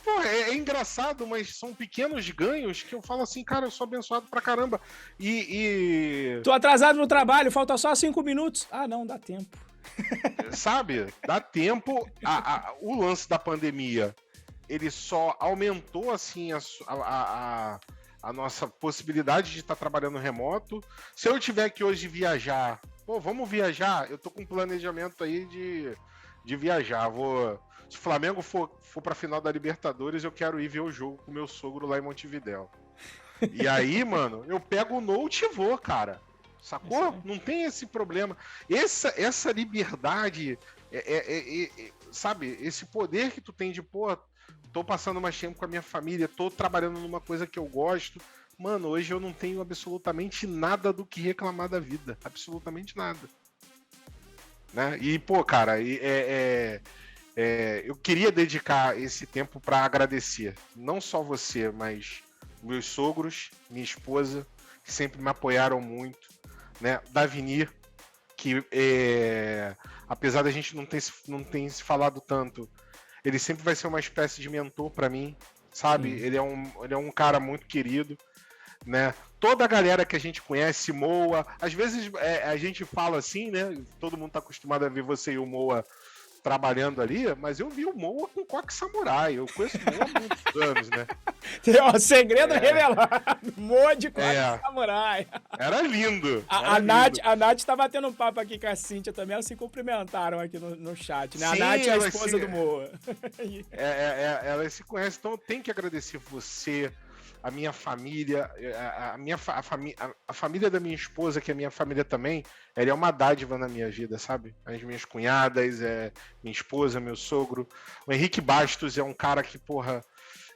Pô, é engraçado, mas são pequenos ganhos que eu falo assim, cara, eu sou abençoado pra caramba. Tô atrasado no trabalho, falta só 5 minutos. Ah, não, dá tempo. Sabe? Dá tempo. O lance da pandemia, ele só aumentou, assim, a nossa possibilidade de estar trabalhando remoto. Se eu tiver que hoje viajar, pô, vamos viajar? Eu tô com um planejamento aí de viajar. Se o Flamengo for pra final da Libertadores, eu quero ir ver o jogo com o meu sogro lá em Montevidéu. E aí, mano, eu pego o Note e vou, cara. Sacou? Não tem esse problema. Essa liberdade, sabe? Esse poder que tu tem de, pô, tô passando mais tempo com a minha família, tô trabalhando numa coisa que eu gosto. Mano, hoje eu não tenho absolutamente nada do que reclamar da vida. Absolutamente nada. Né? E, pô, cara, eu queria dedicar esse tempo para agradecer, não só você, mas meus sogros, minha esposa, que sempre me apoiaram muito, né? Davinir, que apesar da gente não ter se falado tanto, ele sempre vai ser uma espécie de mentor para mim, sabe? Ele é um cara muito querido, né? Toda a galera que a gente conhece, Moa, às vezes a gente fala assim, né? Todo mundo tá acostumado a ver você e o Moa trabalhando ali, mas eu vi o Moa com coque samurai. Eu conheço o Moa há muitos anos, né? O segredo revelado. Moa de coque samurai. Era lindo. A Nath tá batendo um papo aqui com a Cíntia também. Elas se cumprimentaram aqui no chat, né? Sim, a Nath é a esposa do Moa. Elas se conhecem, então eu tenho que agradecer você, a minha família, a família da minha esposa, que é a minha família também, ela é uma dádiva na minha vida, sabe? As minhas cunhadas, minha esposa, meu sogro. O Henrique Bastos é um cara que, porra,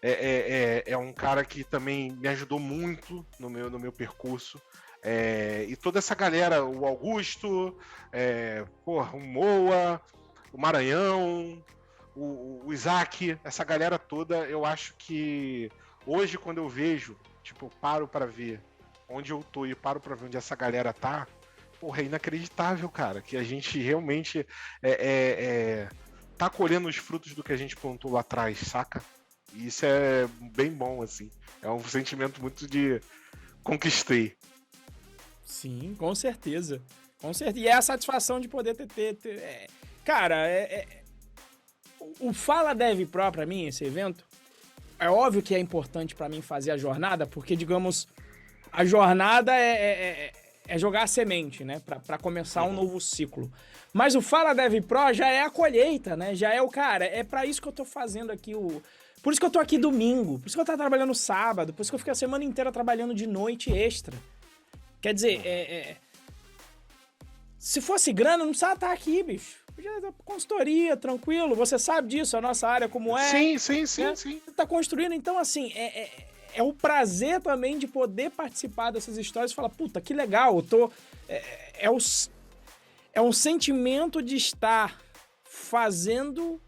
é um cara que também me ajudou muito no meu percurso. E toda essa galera, o Augusto, porra, o Moa, o Maranhão, o Isaac, essa galera toda, eu acho que hoje, quando eu vejo, tipo, eu paro pra ver onde eu tô e paro pra ver onde essa galera tá, porra, é inacreditável, cara, que a gente realmente tá colhendo os frutos do que a gente plantou lá atrás, saca? E isso é bem bom, assim. É um sentimento muito de conquistei. Sim, com certeza. Com certeza. E é a satisfação de poder ter... Cara, o Fala Dev Pro, pra mim, esse evento, é óbvio que é importante pra mim fazer a jornada, porque, digamos, a jornada é jogar a semente, né? Pra começar um novo ciclo. Mas o Fala Dev Pro já é a colheita, né? Já é o cara. É pra isso que eu tô fazendo aqui Por isso que eu tô aqui domingo, por isso que eu tava trabalhando sábado, por isso que eu fiquei a semana inteira trabalhando de noite extra. Quer dizer, se fosse grana, não precisava estar aqui, bicho. Podia estar consultoria, tranquilo, você sabe disso, a nossa área como é. Sim. Você tá construindo, então assim, é o prazer também de poder participar dessas histórias e falar, puta, que legal, eu tô... É um sentimento de estar fazendo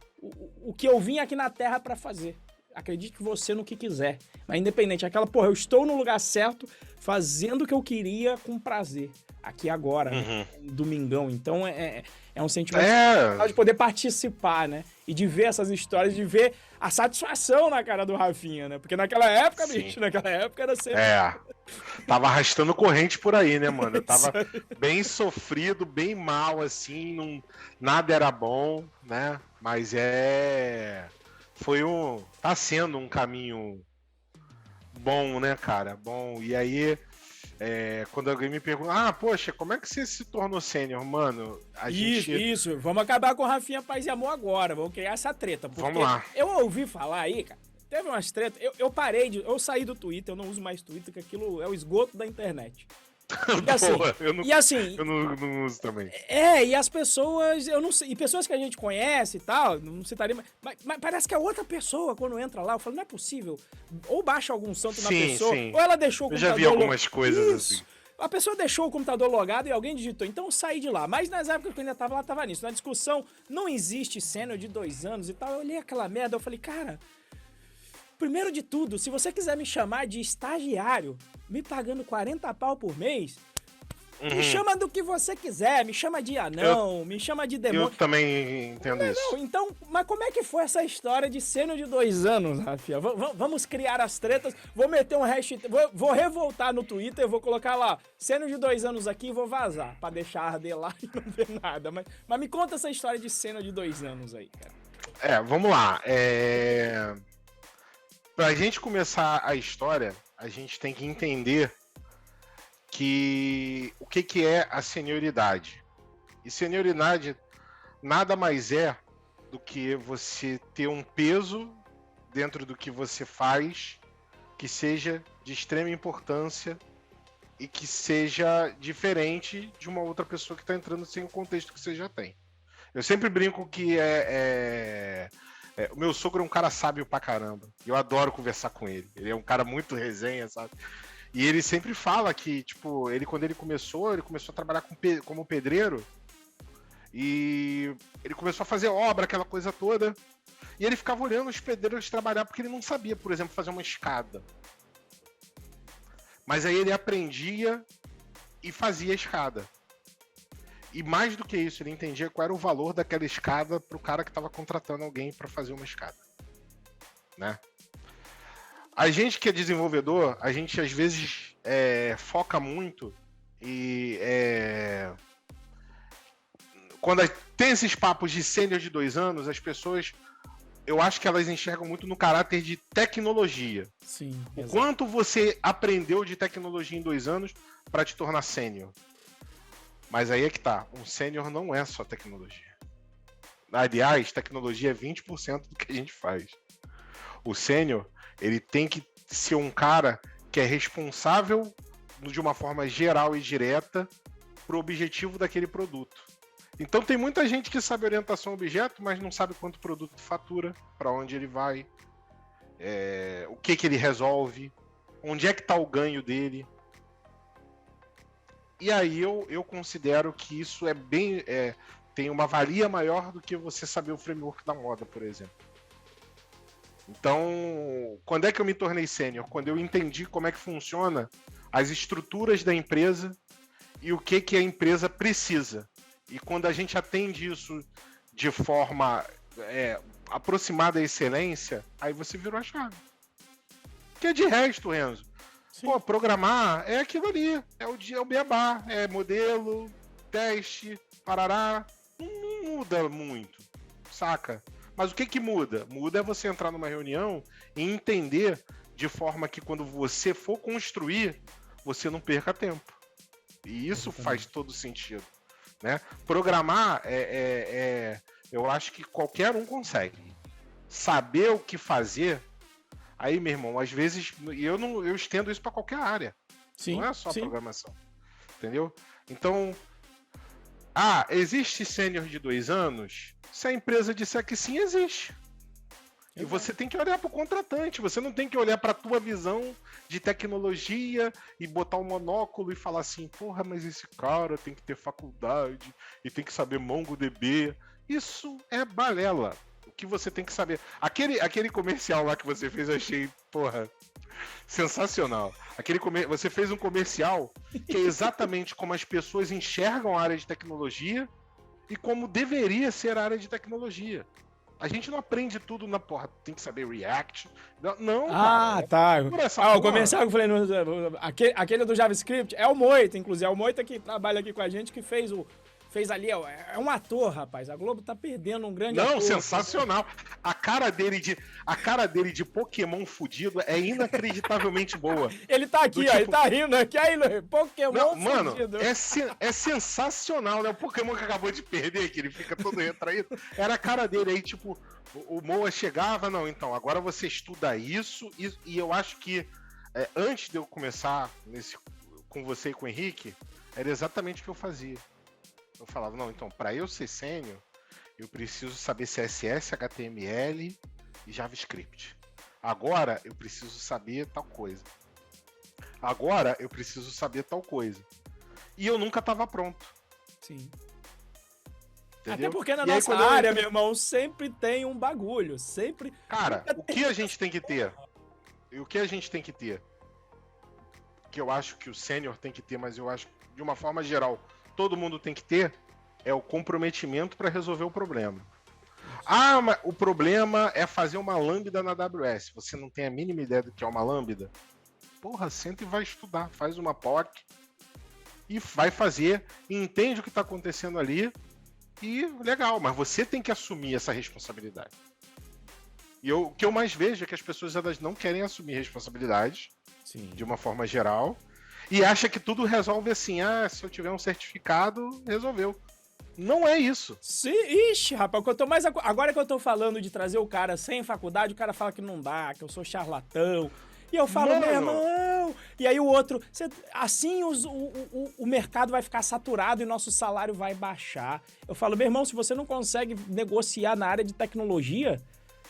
o que eu vim aqui na Terra pra fazer. Acredite você no que quiser. Mas independente, aquela, porra, eu estou no lugar certo, fazendo o que eu queria com prazer. Aqui agora, né? Domingão. Então é um sentimento de poder participar, né? E de ver essas histórias, de ver a satisfação na cara do Rafinha, né? Porque naquela época, bicho, naquela época era sempre... Tava arrastando corrente por aí, né, mano? Eu tava bem sofrido, bem mal, assim, nada era bom, né? Mas tá sendo um caminho bom, né, cara? Bom, e aí... quando alguém me pergunta, poxa, como é que você se tornou sênior, mano? Isso, vamos acabar com o Rafinha Paz e Amor agora, vamos criar essa treta. Porque vamos lá. Eu ouvi falar aí, cara, teve umas tretas, eu saí do Twitter, eu não uso mais Twitter, que aquilo é o esgoto da internet. E assim, eu não uso também. E as pessoas, eu não sei, e pessoas que a gente conhece e tal, não citaria, mas parece que a outra pessoa, quando entra lá, eu falo, não é possível, ou baixa algum santo na pessoa, ou ela deixou o computador... Eu já vi algumas coisas assim. A pessoa deixou o computador logado e alguém digitou, então eu saí de lá. Mas nas épocas que eu ainda tava lá, tava nisso. Na discussão, não existe sênior de 2 anos e tal, eu olhei aquela merda, eu falei, cara... Primeiro de tudo, se você quiser me chamar de estagiário, me pagando 40 pau por mês, me chama do que você quiser, me chama de anão, me chama de demônio. Eu também entendo isso. Não, então, mas como é que foi essa história de sênior de 2 anos, Rafinha? Vamos criar as tretas, vou meter um hashtag, vou revoltar no Twitter, vou colocar lá, sênior de 2 anos aqui e vou vazar, pra deixar arder lá e não ver nada. Mas me conta essa história de sênior de 2 anos aí, cara. Vamos lá. Pra gente começar a história, a gente tem que entender o que é a senioridade. E senioridade nada mais é do que você ter um peso dentro do que você faz que seja de extrema importância e que seja diferente de uma outra pessoa que está entrando sem o contexto que você já tem. Eu sempre brinco que o meu sogro é um cara sábio pra caramba. Eu adoro conversar com ele. Ele é um cara muito resenha, sabe? E ele sempre fala que, tipo, quando ele começou a trabalhar como pedreiro. E ele começou a fazer obra, aquela coisa toda. E ele ficava olhando os pedreiros trabalhar porque ele não sabia, por exemplo, fazer uma escada. Mas aí ele aprendia e fazia a escada. E mais do que isso, ele entendia qual era o valor daquela escada para o cara que estava contratando alguém para fazer uma escada, né? A gente que é desenvolvedor, a gente às vezes foca muito e quando tem esses papos de sênior de 2 anos, as pessoas, eu acho que elas enxergam muito no caráter de tecnologia. Sim. O quanto você aprendeu de tecnologia em 2 anos para te tornar sênior. Mas aí é que tá, um sênior não é só tecnologia. Aliás, tecnologia é 20% do que a gente faz. O sênior, ele tem que ser um cara que é responsável de uma forma geral e direta pro objetivo daquele produto. Então tem muita gente que sabe orientação a objeto, mas não sabe quanto o produto fatura, para onde ele vai, o que ele resolve, onde é que tá o ganho dele. E aí eu considero que isso tem uma valia maior do que você saber o framework da moda, por exemplo. Então, quando é que eu me tornei sênior? Quando eu entendi como é que funciona as estruturas da empresa e o que a empresa precisa. E quando a gente atende isso de forma aproximada à excelência, aí você virou a chave. Porque de resto, Renzo, pô, programar é aquilo ali, é o beabá, é modelo, teste, parará, não muda muito, saca? Mas o que muda? Muda é você entrar numa reunião e entender de forma que quando você for construir, você não perca tempo. E isso faz todo sentido, né? Programar eu acho que qualquer um consegue. saber o que fazer, aí, meu irmão, às vezes, eu estendo isso para qualquer área. Sim, não é só sim. programação. Entendeu? Então, existe sênior de 2 anos? Se a empresa disser que sim, existe. E você tem que olhar para o contratante, você não tem que olhar para a tua visão de tecnologia e botar um monóculo e falar assim, porra, mas esse cara tem que ter faculdade e tem que saber MongoDB. Isso é balela. O que você tem que saber... Aquele comercial lá que você fez, eu achei, porra, sensacional. Você fez um comercial que é exatamente como as pessoas enxergam a área de tecnologia e como deveria ser a área de tecnologia. A gente não aprende tudo na porra, tem que saber React. Não, cara. Tá. O comercial que eu falei, aquele do JavaScript, é o Moita, inclusive. É o Moita que trabalha aqui com a gente, que fez ali, é um ator, rapaz. A Globo tá perdendo um grande ator. Não, sensacional. A cara dele de Pokémon fudido é inacreditavelmente boa. Ele tá aqui, ó, ele tá rindo aqui, aí, Pokémon mano, fudido. é sensacional, né? O Pokémon que acabou de perder, que ele fica todo retraído. Era a cara dele aí, tipo, o Moa chegava, não, então, agora você estuda isso, e eu acho que antes de eu começar com você e com o Henrique, era exatamente o que eu fazia. Eu falava, não, então, para eu ser sênior, eu preciso saber CSS, HTML e JavaScript. Agora, eu preciso saber tal coisa. Agora, eu preciso saber tal coisa. E eu nunca estava pronto. Sim. Entendeu? Até porque na nossa área, meu irmão, sempre tem um bagulho. Sempre. Cara, o que a gente tem que ter? E o que a gente tem que ter? Que eu acho que o sênior tem que ter, mas eu acho que, de uma forma geral, todo mundo tem que ter, é o comprometimento para resolver o problema. Mas o problema é fazer uma lambda na AWS. Você não tem a mínima ideia do que é uma lambda? Porra, senta e vai estudar. Faz uma POC e vai fazer, e entende o que está acontecendo ali, e legal, mas você tem que assumir essa responsabilidade. E o que eu mais vejo é que as pessoas elas não querem assumir responsabilidade, Sim. De uma forma geral, e acha que tudo resolve assim, se eu tiver um certificado, resolveu. Não é isso. Sim, ixi, rapaz, agora que eu tô falando de trazer o cara sem faculdade, o cara fala que não dá, que eu sou charlatão. E eu falo, meu irmão... E aí o outro... Assim o mercado vai ficar saturado e nosso salário vai baixar. Eu falo, meu irmão, se você não consegue negociar na área de tecnologia,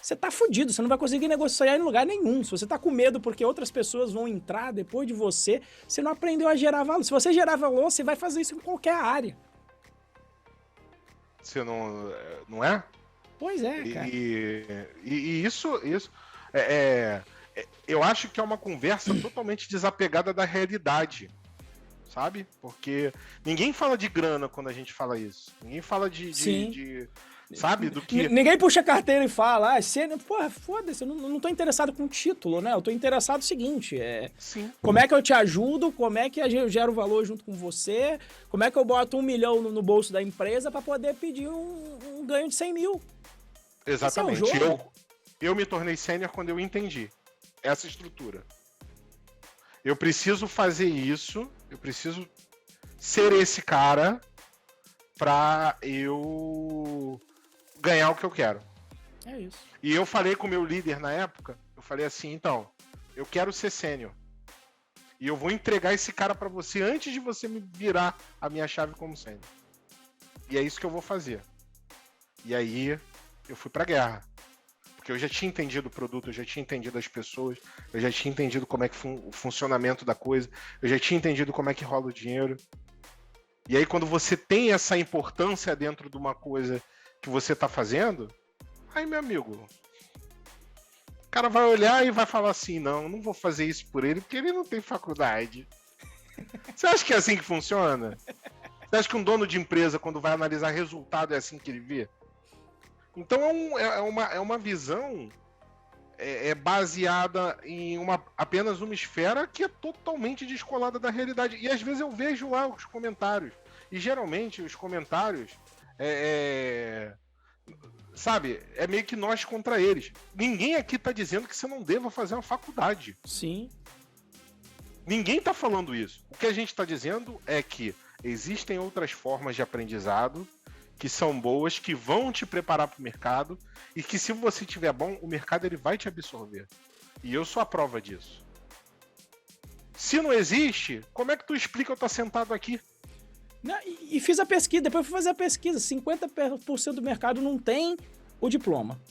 você tá fudido, você não vai conseguir negociar em lugar nenhum. Se você tá com medo porque outras pessoas vão entrar depois de você, você não aprendeu a gerar valor. Se você gerar valor, você vai fazer isso em qualquer área. Você não é? Pois é, cara. E isso eu acho que é uma conversa totalmente desapegada da realidade, sabe? Porque ninguém fala de grana quando a gente fala isso. Ninguém fala sabe? Do que... Ninguém puxa a carteira e fala, porra, foda-se, eu não tô interessado com o título, né? Eu tô interessado no seguinte, Sim. Como é que eu te ajudo, como é que eu gero valor junto com você, como é que eu boto 1 milhão no bolso da empresa pra poder pedir um ganho de 100 mil. Exatamente. Esse é o jogo. Eu me tornei sênior quando eu entendi essa estrutura. Eu preciso fazer isso, eu preciso ser esse cara pra eu ganhar o que eu quero. É isso. E eu falei com o meu líder na época, eu falei assim, então, eu quero ser sênior. E eu vou entregar esse cara pra você antes de você me virar a minha chave como sênior. E é isso que eu vou fazer. E aí, eu fui pra guerra. Porque eu já tinha entendido o produto, eu já tinha entendido as pessoas, eu já tinha entendido como é que o funcionamento da coisa, eu já tinha entendido como é que rola o dinheiro. E aí, quando você tem essa importância dentro de uma coisa que você tá fazendo, aí, meu amigo, o cara vai olhar e vai falar assim, não vou fazer isso por ele, porque ele não tem faculdade. Você acha que é assim que funciona? Você acha que um dono de empresa, quando vai analisar resultado, é assim que ele vê? Então é uma visão baseada em apenas uma esfera que é totalmente descolada da realidade. E às vezes eu vejo lá os comentários. E geralmente os comentários sabe, é meio que nós contra eles. Ninguém aqui tá dizendo que você não deva fazer uma faculdade. Sim. Ninguém tá falando isso. O que a gente tá dizendo é que existem outras formas de aprendizado que são boas, que vão te preparar para o mercado e que se você tiver bom, o mercado ele vai te absorver. E eu sou a prova disso. Se não existe, como é que tu explica eu estar sentado aqui? E fiz a pesquisa, depois fui fazer a pesquisa, 50% do mercado não tem o diploma.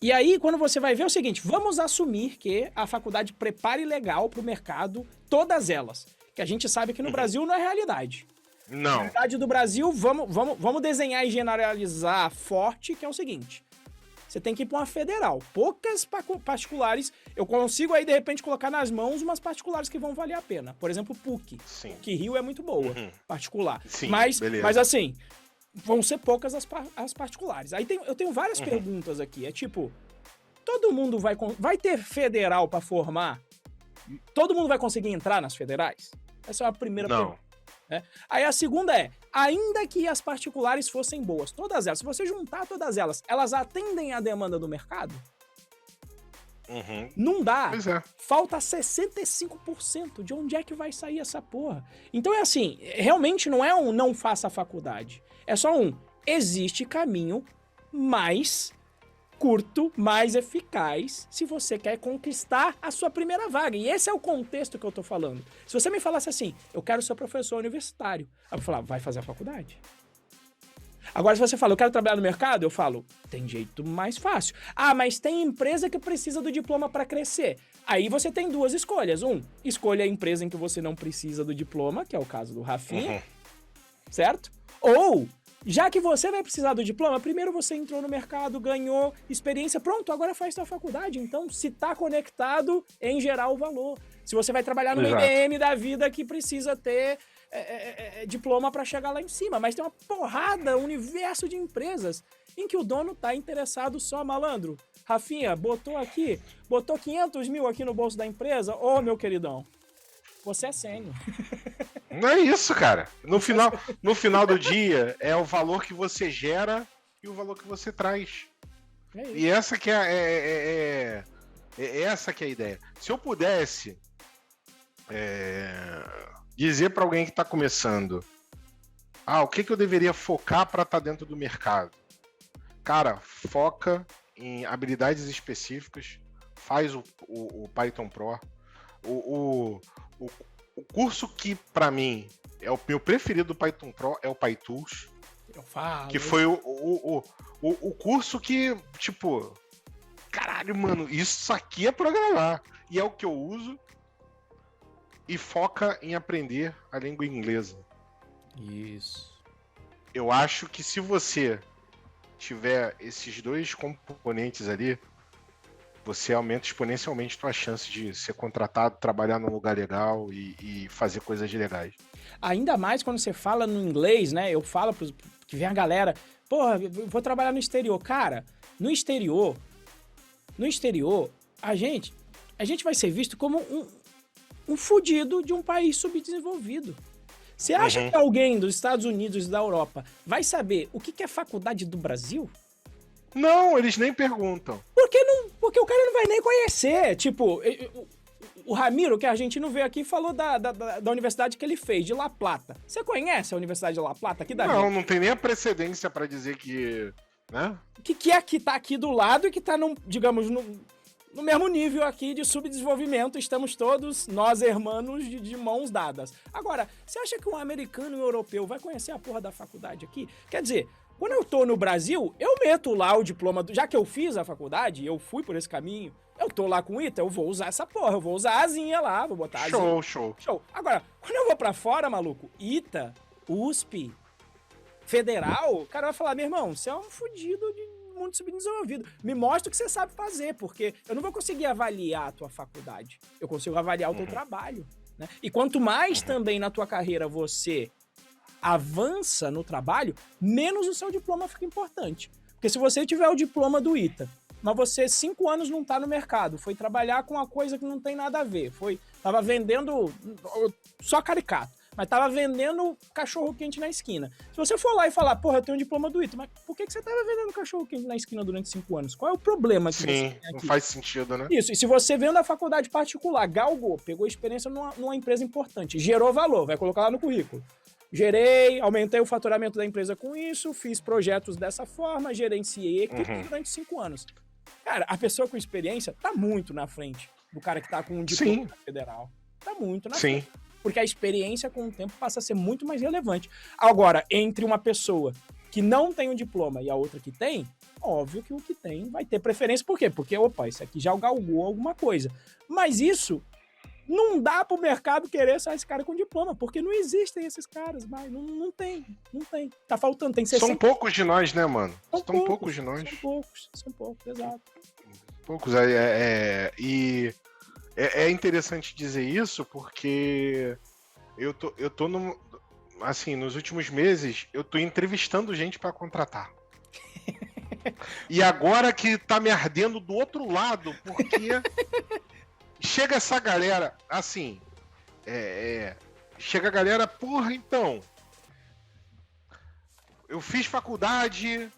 E aí, quando você vai ver é o seguinte, vamos assumir que a faculdade prepare legal para o mercado, todas elas, que a gente sabe que no Brasil não é realidade. Não. Na realidade do Brasil, vamos desenhar e generalizar forte, que é o seguinte, você tem que ir para uma federal, poucas particulares, eu consigo aí de repente colocar nas mãos umas particulares que vão valer a pena, por exemplo, PUC, Sim. que Rio é muito boa, particular, Sim, mas assim, vão ser poucas as particulares. Aí eu tenho várias perguntas aqui. É tipo, todo mundo vai ter federal para formar? Todo mundo vai conseguir entrar nas federais? Essa é a primeira pergunta. Né? Aí a segunda é, ainda que as particulares fossem boas, todas elas, se você juntar todas elas, elas atendem à demanda do mercado? Não dá. Pois é. Falta 65%. De onde é que vai sair essa porra? Então é assim, realmente não é um não faça faculdade. É só existe caminho mais curto, mais eficaz, se você quer conquistar a sua primeira vaga. E esse é o contexto que eu tô falando. Se você me falasse assim, eu quero ser professor universitário, eu vou falar, vai fazer a faculdade. Agora, se você fala, eu quero trabalhar no mercado, eu falo, tem jeito mais fácil. Ah, mas tem empresa que precisa do diploma para crescer. Aí você tem duas escolhas. Escolha a empresa em que você não precisa do diploma, que é o caso do Rafinha, certo? Ou, já que você vai precisar do diploma, primeiro você entrou no mercado, ganhou experiência, pronto, agora faz sua faculdade. Então, se tá conectado, em geral, o valor. Se você vai trabalhar no IBM da vida que precisa ter diploma para chegar lá em cima, mas tem uma porrada, um universo de empresas em que o dono tá interessado só, malandro. Rafinha, botou 500 mil aqui no bolso da empresa, ô meu queridão, você é sênior. Não é isso, cara. No final do dia, é o valor que você gera e o valor que você traz. E essa que essa que é a ideia. Se eu pudesse dizer para alguém que está começando, o que eu deveria focar para estar dentro do mercado? Cara, foca em habilidades específicas, faz o Python Pro. O curso que, para mim, é o meu preferido do Python Pro é o PyTools. Eu falo. Que foi o curso que, tipo, caralho, mano, isso aqui é programar. E é o que eu uso. E foca em aprender a língua inglesa. Isso. Eu acho que se você tiver esses dois componentes ali, você aumenta exponencialmente a sua chance de ser contratado, trabalhar num lugar legal e fazer coisas legais. Ainda mais quando você fala no inglês, né? Eu falo que vem a galera, porra, eu vou trabalhar no exterior. Cara, no exterior, a gente vai ser visto como um fudido de um país subdesenvolvido. Você acha que alguém dos Estados Unidos e da Europa vai saber o que é faculdade do Brasil? Não, eles nem perguntam. Porque o cara não vai nem conhecer. Tipo, o Ramiro, que a gente não veio aqui, falou da universidade que ele fez, de La Plata. Você conhece a Universidade de La Plata aqui da Não tem nem a precedência pra dizer que... né? Que é que tá aqui do lado e que tá, digamos, no mesmo nível aqui de subdesenvolvimento, estamos todos, nós hermanos, de mãos dadas. Agora, você acha que um americano e um europeu vai conhecer a porra da faculdade aqui? Quer dizer, quando eu tô no Brasil, eu meto lá o diploma, já que eu fiz a faculdade, eu fui por esse caminho, eu tô lá com o ITA, eu vou usar essa porra, eu vou usar a asinha lá, vou botar a asinha. Show. Agora, quando eu vou pra fora, maluco, ITA, USP, Federal, o cara vai falar, meu irmão, você é um fudido de mundo subdesenvolvido. Me mostra o que você sabe fazer, porque eu não vou conseguir avaliar a tua faculdade. Eu consigo avaliar o teu trabalho, né? E quanto mais também na tua carreira você avança no trabalho, menos o seu diploma fica importante. Porque se você tiver o diploma do ITA, mas você 5 anos não tá no mercado, foi trabalhar com uma coisa que não tem nada a ver, tava vendendo, só caricato, mas tava vendendo cachorro-quente na esquina. Se você for lá e falar, porra, eu tenho um diploma do ITA, mas por que você tava vendendo cachorro-quente na esquina durante 5 anos? Qual é o problema que você tem aqui? Não faz sentido, né? Isso, e se você veio da faculdade particular, galgou, pegou experiência numa empresa importante, gerou valor, vai colocar lá no currículo. Gerei, aumentei o faturamento da empresa com isso, fiz projetos dessa forma, gerenciei equipes durante 5 anos. Cara, a pessoa com experiência tá muito na frente do cara que tá com um diploma federal. Tá muito na frente. Porque a experiência, com o tempo, passa a ser muito mais relevante. Agora, entre uma pessoa que não tem um diploma e a outra que tem, óbvio que o que tem vai ter preferência. Por quê? Porque, opa, esse aqui já galgou alguma coisa. Mas isso não dá pro mercado querer só esse cara com diploma, porque não existem esses caras mais. Não tem. Tá faltando, tem 60. São poucos de nós, né, mano? São poucos de nós. São poucos, exato. Poucos. E é interessante dizer isso porque eu tô assim, nos últimos meses, eu tô entrevistando gente para contratar. E agora que tá me ardendo do outro lado, porque chega essa galera, assim, chega a galera, porra, então, eu fiz faculdade,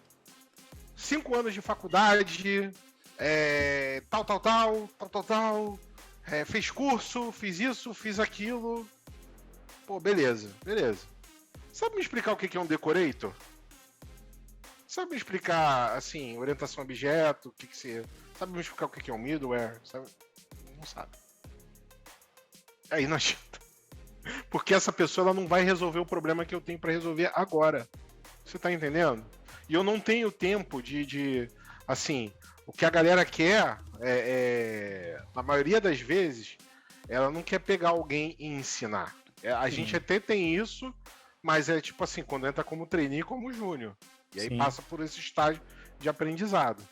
5 anos de faculdade, tal, fez curso, fiz isso, fiz aquilo, pô, beleza. Sabe me explicar o que é um decorator? Sabe me explicar, assim, orientação a objeto, sabe me explicar o que é um middleware? Sabe? Não sabe. Aí não adianta. Porque essa pessoa ela não vai resolver o problema que eu tenho para resolver agora. Você tá entendendo? E eu não tenho tempo assim, o que a galera quer, na maioria das vezes, ela não quer pegar alguém e ensinar. A gente até tem isso, mas é tipo assim, quando entra como trainee, como júnior. E aí passa por esse estágio de aprendizado.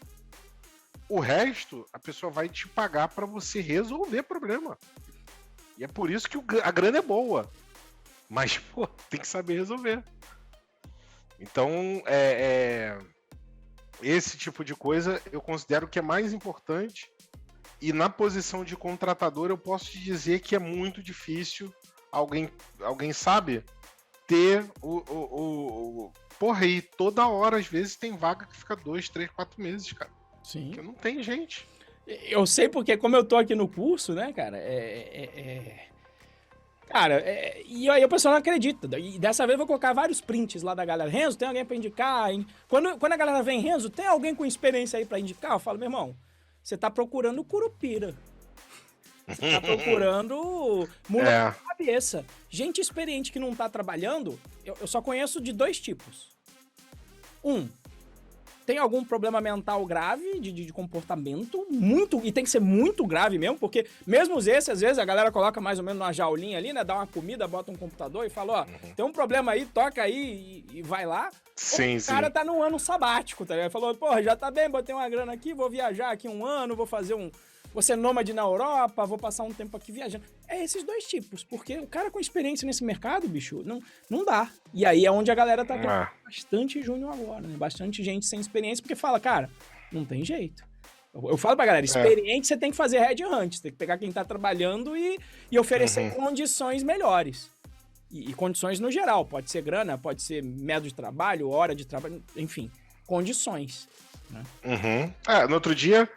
O resto, a pessoa vai te pagar para você resolver problema. E é por isso que a grana é boa. Mas, pô, tem que saber resolver. Então, esse tipo de coisa eu considero que é mais importante. E na posição de contratador, eu posso te dizer que é muito difícil alguém sabe ter porra, aí toda hora, às vezes, tem vaga que fica 2, 3, 4 meses, cara. Sim. Porque não tem gente. Eu sei porque, como eu tô aqui no curso, né, cara, Cara, e aí o pessoal não acredita. E dessa vez eu vou colocar vários prints lá da galera. Renzo, tem alguém pra indicar? Quando a galera vem, Renzo, tem alguém com experiência aí pra indicar? Eu falo, meu irmão, você tá procurando curupira. Você tá procurando mula na cabeça. Gente experiente que não tá trabalhando, eu só conheço de 2 tipos. Tem algum problema mental grave de comportamento, muito, e tem que ser muito grave mesmo, porque mesmo esses, às vezes, a galera coloca mais ou menos numa jaulinha ali, né, dá uma comida, bota um computador e fala, ó, tem um problema aí, toca aí e vai lá. Sim, o cara tá num ano sabático, tá ligado? Falou, porra, já tá bem, botei uma grana aqui, vou viajar aqui 1 ano, vou ser nômade na Europa, vou passar um tempo aqui viajando. É esses 2 tipos, porque o cara com experiência nesse mercado, bicho, não dá. E aí é onde a galera tá tendo bastante júnior agora, né? Bastante gente sem experiência, porque fala, cara, não tem jeito. Eu falo pra galera, experiente você tem que fazer headhunt, você tem que pegar quem tá trabalhando e oferecer condições melhores. E condições no geral, pode ser grana, pode ser método de trabalho, hora de trabalho, enfim, condições. Né? No outro dia...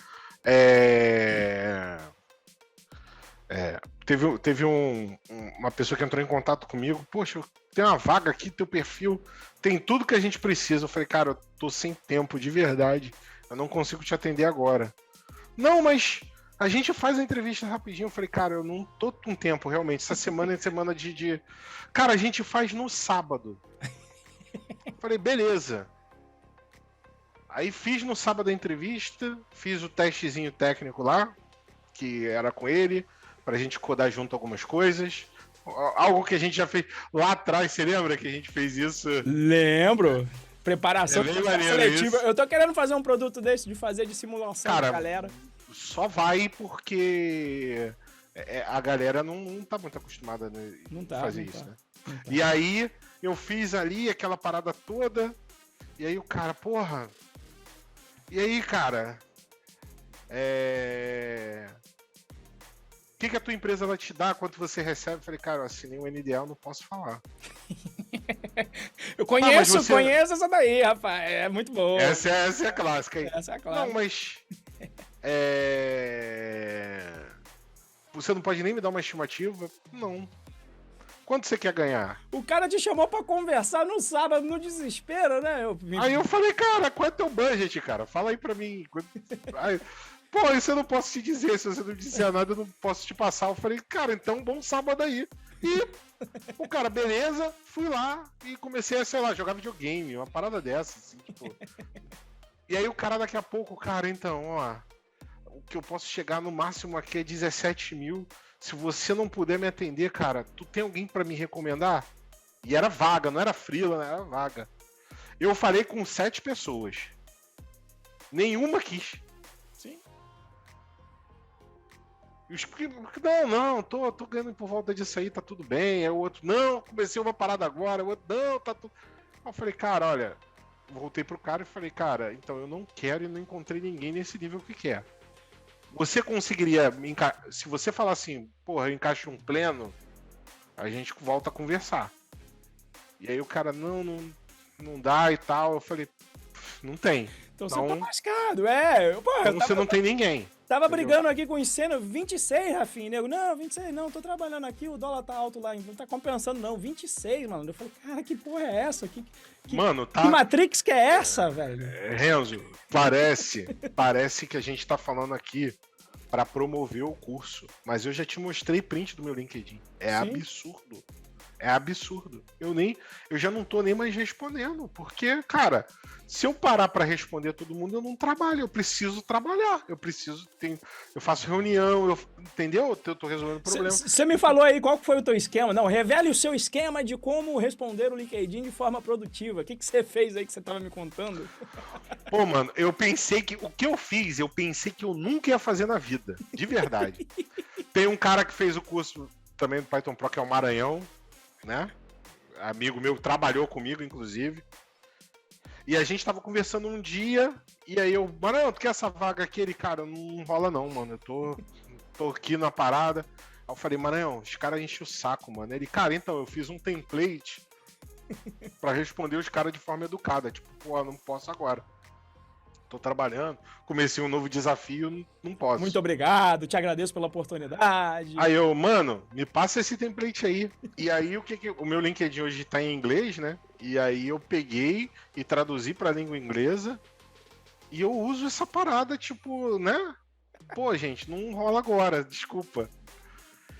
teve uma pessoa que entrou em contato comigo. Poxa, tem uma vaga aqui, teu perfil tem tudo que a gente precisa. Eu falei, cara, eu tô sem tempo, de verdade. Eu não consigo te atender agora. Não, mas a gente faz a entrevista rapidinho. Eu falei, cara, eu não tô com tempo, realmente. Essa semana é semana de... Cara, a gente faz no sábado. Eu falei, beleza. Aí fiz no sábado a entrevista, fiz o testezinho técnico lá, que era com ele, pra gente codar junto algumas coisas. Algo que a gente já fez lá atrás, você lembra que a gente fez isso? Lembro. Preparação seletiva. Isso. Eu tô querendo fazer um produto desse, de fazer de simulação da galera. Só vai porque a galera não tá muito acostumada a fazer isso, né? E aí eu fiz ali aquela parada toda, e aí o cara, porra... E aí, cara, o que a tua empresa vai te dar, quanto você recebe? Eu falei, cara, eu assinei um NDA, eu não posso falar. Eu conheço essa daí, rapaz, é muito boa. Essa é a clássica aí. Essa é a clássica. Não, mas... você não pode nem me dar uma estimativa? Não. Quanto você quer ganhar? O cara te chamou pra conversar no sábado, no desespero, né? Aí eu falei, cara, qual é teu budget, cara? Fala aí pra mim. Aí, pô, isso eu não posso te dizer. Se você não disser nada, eu não posso te passar. Eu falei, cara, então bom sábado aí. E o cara, beleza, fui lá e comecei a, sei lá, jogar videogame, uma parada dessa, assim, tipo. E aí o cara daqui a pouco, cara, então, ó, o que eu posso chegar no máximo aqui é 17 mil. Se você não puder me atender, cara, tu tem alguém pra me recomendar? E era vaga, não era freela, né? Era vaga. Eu falei com 7 pessoas. Nenhuma quis. Sim. Não, tô ganhando por volta disso aí, tá tudo bem. Aí o outro, não, comecei uma parada agora. O outro, não, tá tudo. Aí eu falei, cara, olha, voltei pro cara e falei, cara, então eu não quero e não encontrei ninguém nesse nível que quer. Você conseguiria, se você falar assim, porra, eu encaixo um pleno, a gente volta a conversar. E aí o cara, não dá e tal. Eu falei, não tem. Então você tá lascado, é. Pô, então você não tem ninguém. Tava brigando aqui com o Encena, 26, Rafinha, nego. Não, 26 não, tô trabalhando aqui, o dólar tá alto lá, não tá compensando não, 26, mano. Eu falei, cara, que porra é essa? Mano, tá... Que Matrix que é essa, velho? Renzo, parece que a gente tá falando aqui pra promover o curso, mas eu já te mostrei print do meu LinkedIn. É Sim. Absurdo. É absurdo. Eu já não tô nem mais respondendo, porque, cara, se eu parar pra responder todo mundo, eu não trabalho. Eu preciso trabalhar. Eu faço reunião, entendeu? Eu tô resolvendo problema. Você me falou aí qual foi o teu esquema. Não, revele o seu esquema de como responder o LinkedIn de forma produtiva. O que você fez aí que você tava me contando? Pô, mano, o que eu fiz, eu pensei que eu nunca ia fazer na vida. De verdade. Tem um cara que fez o curso também do Python Pro, que é o Maranhão, né? Amigo meu, trabalhou comigo, inclusive. E a gente tava conversando um dia, e aí eu, mano, tu quer essa vaga aqui? Ele, cara, não rola não, mano. Eu tô aqui na parada. Aí eu falei, Maranhão, os caras enchem o saco, mano. Ele, cara, então, eu fiz um template pra responder os caras de forma educada. Tipo, pô, não posso agora. Tô trabalhando, comecei um novo desafio, não posso. Muito obrigado, te agradeço pela oportunidade. Aí eu, mano, me passa esse template aí. E aí o meu LinkedIn hoje tá em inglês, né? E aí eu peguei e traduzi pra língua inglesa. E eu uso essa parada, tipo, né? Pô, gente, não rola agora, desculpa.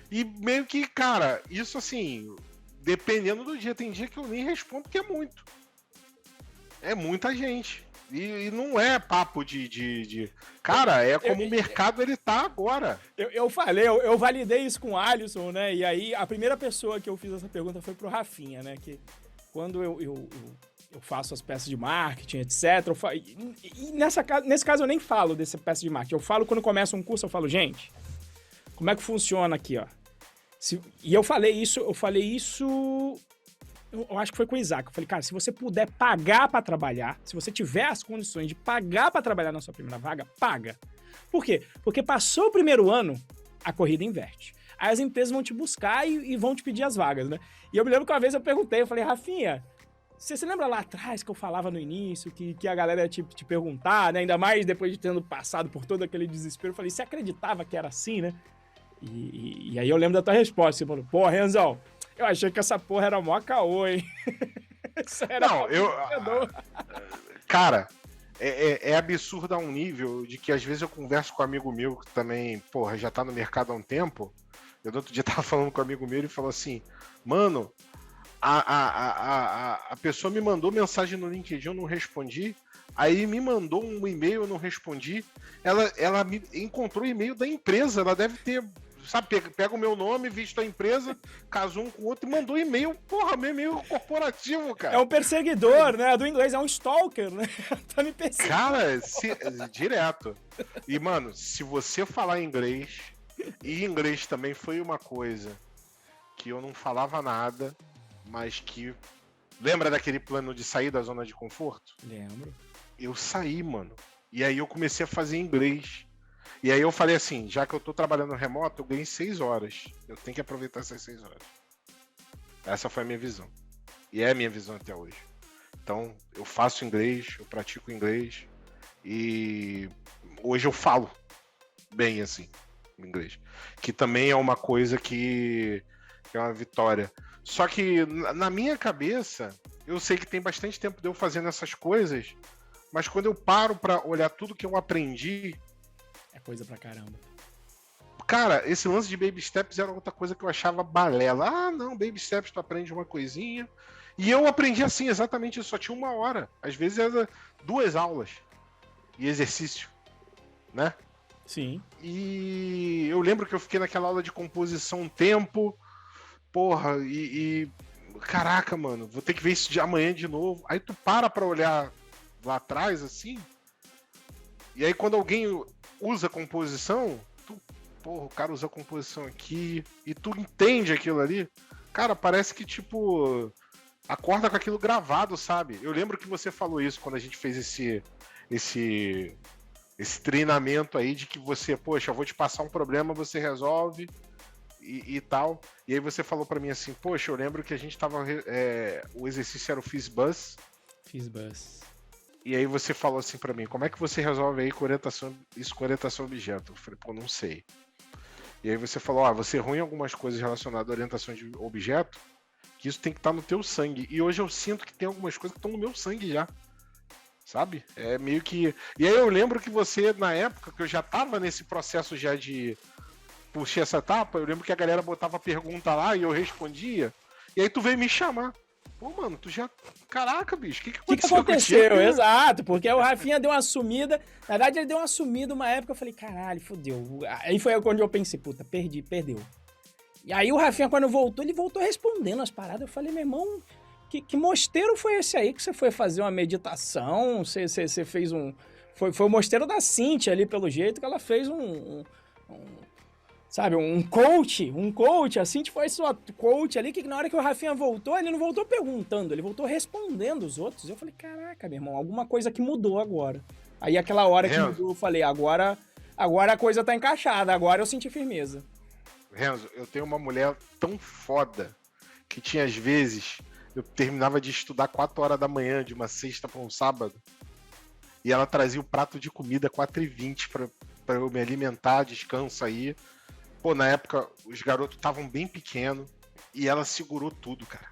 E meio que, cara, isso assim, dependendo do dia, tem dia que eu nem respondo porque é muito. É muita gente. E não é papo de... Cara, é como o mercado ele tá agora. Eu falei, eu validei isso com o Alisson, né? E aí a primeira pessoa que eu fiz essa pergunta foi pro Rafinha, né? Que quando eu faço as peças de marketing, etc. Nesse caso eu nem falo dessa peça de marketing. Eu falo quando começa um curso, eu falo, gente, como é que funciona aqui, ó? E eu falei isso... Eu acho que foi com o Isaac. Eu falei, cara, se você puder pagar pra trabalhar, se você tiver as condições de pagar pra trabalhar na sua primeira vaga, paga. Por quê? Porque passou o primeiro ano, a corrida inverte. Aí as empresas vão te buscar e vão te pedir as vagas, né? E eu me lembro que uma vez eu perguntei, eu falei, Rafinha, você se lembra lá atrás que eu falava no início, que a galera ia te perguntar, né? Ainda mais depois de tendo passado por todo aquele desespero. Eu falei, você acreditava que era assim, né? E aí eu lembro da tua resposta. Você falou, pô, Renzão, eu achei que essa porra era mó caô, hein? Isso era não, cara, é absurdo a um nível de que às vezes eu converso com um amigo meu que também, porra, já tá no mercado há um tempo. Eu no outro dia tava falando com um amigo meu e ele falou assim, mano, a pessoa me mandou mensagem no LinkedIn, eu não respondi. Aí me mandou um e-mail, eu não respondi. Ela me encontrou o e-mail da empresa, ela deve ter... Sabe, pega o meu nome, visto a empresa, casou um com o outro e mandou e-mail. Porra, meu e-mail corporativo, cara. É um perseguidor, né? Do inglês, é um stalker, né? Tá me perseguindo. Cara, direto. E, mano, se você falar inglês, e inglês também foi uma coisa que eu não falava nada, mas que... Lembra daquele plano de sair da zona de conforto? Lembro. Eu saí, mano. E aí eu comecei a fazer inglês. E aí eu falei assim, já que eu tô trabalhando remoto, eu ganhei 6 horas. Eu tenho que aproveitar essas 6 horas. Essa foi a minha visão. E é a minha visão até hoje. Então, eu faço inglês, eu pratico inglês. E hoje eu falo bem, assim, inglês. Que também é uma coisa que é uma vitória. Só que na minha cabeça, eu sei que tem bastante tempo de eu fazendo essas coisas, mas quando eu paro pra olhar tudo que eu aprendi, É coisa pra caramba. cara, esse lance de baby steps era outra coisa que eu achava balela. Ah, não, baby steps tu aprende uma coisinha. E eu aprendi assim, exatamente isso, só tinha 1 hora. Às vezes era 2 aulas e exercício, né? Sim. E eu lembro que eu fiquei naquela aula de composição um tempo, porra, caraca, mano, vou ter que ver isso de amanhã de novo. Aí tu pra olhar lá atrás, assim, e aí quando alguém usa composição, porra, o cara usa composição aqui, e tu entende aquilo ali, cara, parece que, tipo, acorda com aquilo gravado, sabe? Eu lembro que você falou isso quando a gente fez esse treinamento aí de que você, poxa, eu vou te passar um problema, você resolve e tal. E aí você falou pra mim assim, poxa, eu lembro que a gente tava, o exercício era o FizzBuzz. FizzBuzz. E aí você falou assim pra mim, como é que você resolve aí com orientação objeto? Eu falei, pô, não sei. E aí você falou, você errou em algumas coisas relacionadas à orientação de objeto, que isso tem que estar no teu sangue. E hoje eu sinto que tem algumas coisas que estão no meu sangue já. Sabe? É meio que... E aí eu lembro que você, na época, que eu já tava nesse processo já de puxar essa etapa, eu lembro que a galera botava pergunta lá e eu respondia. E aí tu veio me chamar. Pô, mano, tu já... Caraca, bicho, o que aconteceu contigo? Exato, porque o Rafinha deu uma sumida. Na verdade, ele deu uma sumida uma época, eu falei, caralho, fodeu. Aí foi quando eu pensei, puta, perdeu. E aí o Rafinha, quando voltou, ele voltou respondendo as paradas. Eu falei, meu irmão, que mosteiro foi esse aí que você foi fazer uma meditação? Você fez um... Foi o mosteiro da Cíntia ali, pelo jeito, que ela fez sabe, um coach, a Cíntia foi sua coach ali, que na hora que o Rafinha voltou, ele não voltou perguntando, ele voltou respondendo os outros. Eu falei, caraca, meu irmão, alguma coisa que mudou agora. Aí aquela hora que mudou, eu falei, agora a coisa tá encaixada, agora eu senti firmeza. Renzo, eu tenho uma mulher tão foda que tinha às vezes, eu terminava de estudar 4 horas da manhã, de uma sexta para um sábado, e ela trazia o prato de comida 4h20 pra eu me alimentar, descanso aí. Pô, na época os garotos estavam bem pequenos e ela segurou tudo, cara.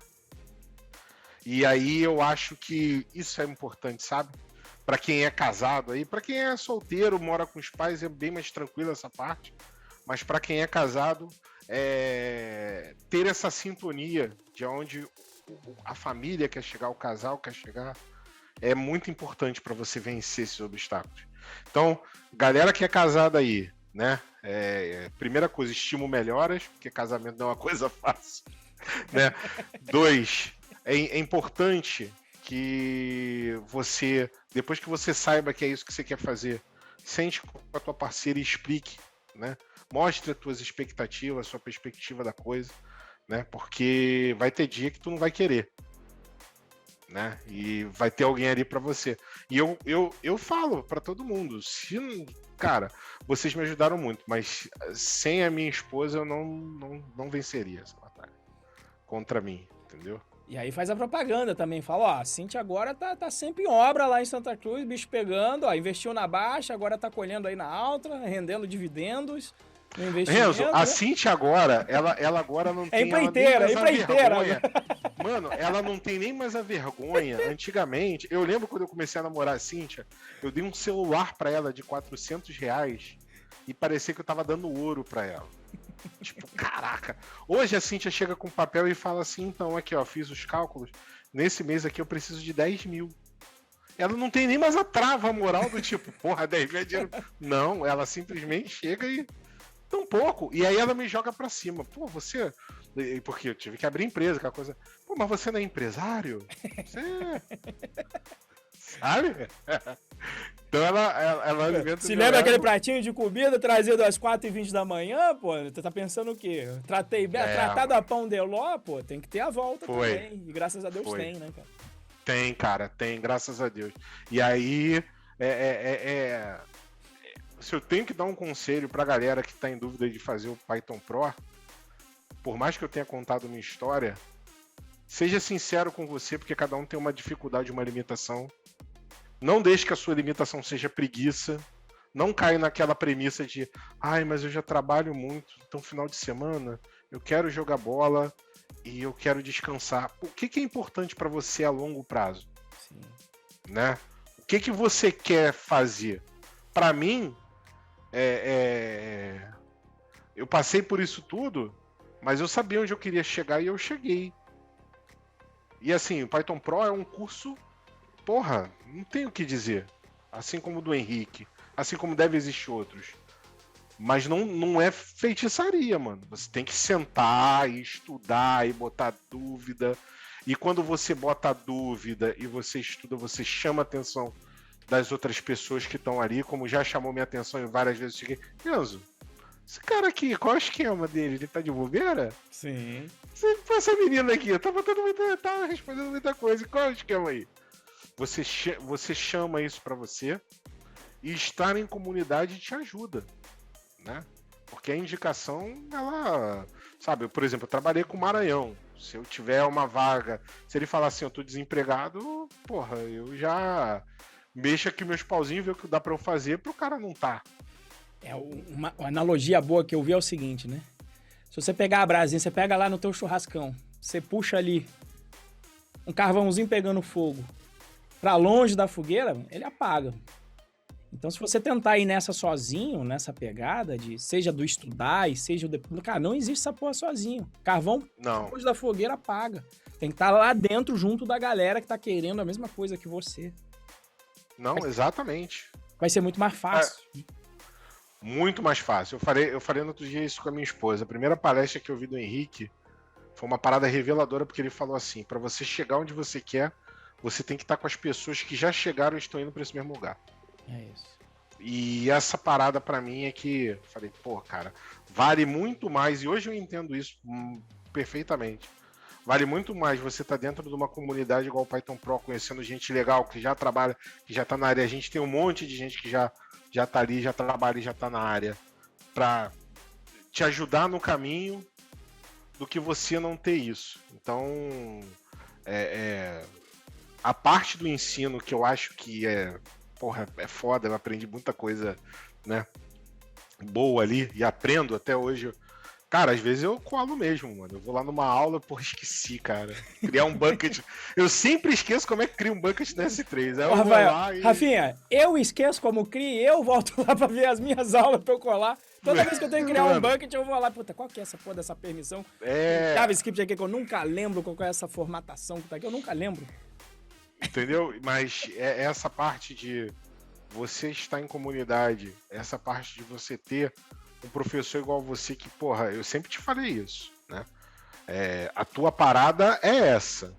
E aí eu acho que isso é importante, sabe? Pra quem é casado aí, pra quem é solteiro, mora com os pais, é bem mais tranquilo essa parte. Mas pra quem é casado, ter essa sintonia de onde a família quer chegar, o casal quer chegar, é muito importante para você vencer esses obstáculos. Então, galera que é casada aí, né? Primeira coisa, estimo melhoras, porque casamento não é uma coisa fácil, né? 2, é importante que você, depois que você saiba que é isso que você quer fazer, sente com a tua parceira e explique, né? Mostre as tuas expectativas, a sua perspectiva da coisa, né? Porque vai ter dia que tu não vai querer, né? E vai ter alguém ali para você. E eu falo para todo mundo, cara, vocês me ajudaram muito, mas sem a minha esposa eu não venceria essa batalha contra mim, entendeu? E aí faz a propaganda também, fala, a Cíntia agora tá sempre em obra lá em Santa Cruz, bicho pegando, investiu na baixa, agora tá colhendo aí na alta, rendendo dividendos. Renzo, a Cíntia agora, ela agora não tem empreiteira. vergonha. Mano, ela não tem nem mais a vergonha. Antigamente, eu lembro quando eu comecei a namorar a Cíntia, eu dei um celular pra ela de R$400 e parecia que eu tava dando ouro pra ela. Tipo, caraca. Hoje a Cíntia chega com papel e fala assim, então, aqui ó, fiz os cálculos, nesse mês aqui eu preciso de 10 mil. Ela não tem nem mais a trava moral do tipo, porra, 10 mil é dinheiro. Não, ela simplesmente chega e tão pouco. E aí ela me joga pra cima. Pô, você... Porque eu tive que abrir empresa, aquela coisa. Pô, mas você não é empresário? Você... Sabe? Então ela alimenta... Se lembra aquele pratinho de comida trazido às 4h20 da manhã, pô? Você tá pensando o quê? Tratei bem, tratado a pão de ló, pô, tem que ter a volta também. E graças a Deus tem, né, cara? Tem, cara, tem, graças a Deus. E aí, se eu tenho que dar um conselho pra galera que tá em dúvida de fazer o Python Pro, por mais que eu tenha contado minha história, seja sincero com você, porque cada um tem uma dificuldade, uma limitação. Não deixe que a sua limitação seja preguiça. Não caia naquela premissa de, mas eu já trabalho muito, então final de semana eu quero jogar bola, e eu quero descansar. O que é importante para você a longo prazo? Sim. Né? O que você quer fazer? Para mim, eu passei por isso tudo, mas eu sabia onde eu queria chegar e eu cheguei. E assim, o Python Pro é um curso, porra, não tenho o que dizer. Assim como o do Henrique, assim como deve existir outros. Mas não é feitiçaria, mano. Você tem que sentar e estudar e botar dúvida. E quando você bota dúvida e você estuda, você chama a atenção das outras pessoas que estão ali, como já chamou minha atenção e várias vezes eu cheguei. Enzo, esse cara aqui, qual é o esquema dele? Ele tá de bobeira? Sim. Essa menina aqui, tá respondendo muita coisa. Qual é o esquema aí? Você chama isso pra você e estar em comunidade te ajuda, né? Porque a indicação, ela, sabe, por exemplo, eu trabalhei com o Maranhão. Se eu tiver uma vaga, se ele falar assim, eu tô desempregado, porra, eu já mexo aqui meus pauzinhos, ver o que dá pra eu fazer pro cara não tá. Uma analogia boa que eu vi é o seguinte, né? Se você pegar a brasinha, você pega lá no teu churrascão, você puxa ali um carvãozinho pegando fogo pra longe da fogueira, ele apaga. Então, se você tentar ir nessa sozinho, nessa pegada de seja do estudar e seja o... Cara, não existe essa porra sozinho. Carvão longe da fogueira apaga. Tem que estar lá dentro junto da galera que tá querendo a mesma coisa que você. Não, exatamente. Vai ser muito mais fácil. Muito mais fácil. Eu falei no outro dia isso com a minha esposa. A primeira palestra que eu vi do Henrique foi uma parada reveladora, porque ele falou assim, para você chegar onde você quer, você tem que estar com as pessoas que já chegaram e estão indo para esse mesmo lugar. É isso. E essa parada pra mim é que, falei, pô, cara, vale muito mais, e hoje eu entendo isso perfeitamente. Vale muito mais você estar dentro de uma comunidade igual o Python Pro, conhecendo gente legal, que já trabalha, que já tá na área. A gente tem um monte de gente que já tá ali, já trabalha e já tá na área, pra te ajudar no caminho, do que você não ter isso. Então, a parte do ensino que eu acho que porra, é foda, eu aprendi muita coisa, né, boa ali, e aprendo até hoje. Cara, às vezes eu colo mesmo, mano. Eu vou lá numa aula, porra, esqueci, cara. Criar um bucket. Eu sempre esqueço como é que cria um bucket no S3. Aí eu vou lá e... Rafinha, eu esqueço como cria e eu volto lá pra ver as minhas aulas pra eu colar. Toda vez que eu tenho que criar um bucket, eu vou lá, puta, qual que é essa porra dessa permissão? JavaScript aqui que eu nunca lembro qual que é essa formatação que tá aqui, eu nunca lembro. Entendeu? Mas essa parte de você estar em comunidade, essa parte de você ter um professor igual você que, porra, eu sempre te falei isso, né? A tua parada é essa.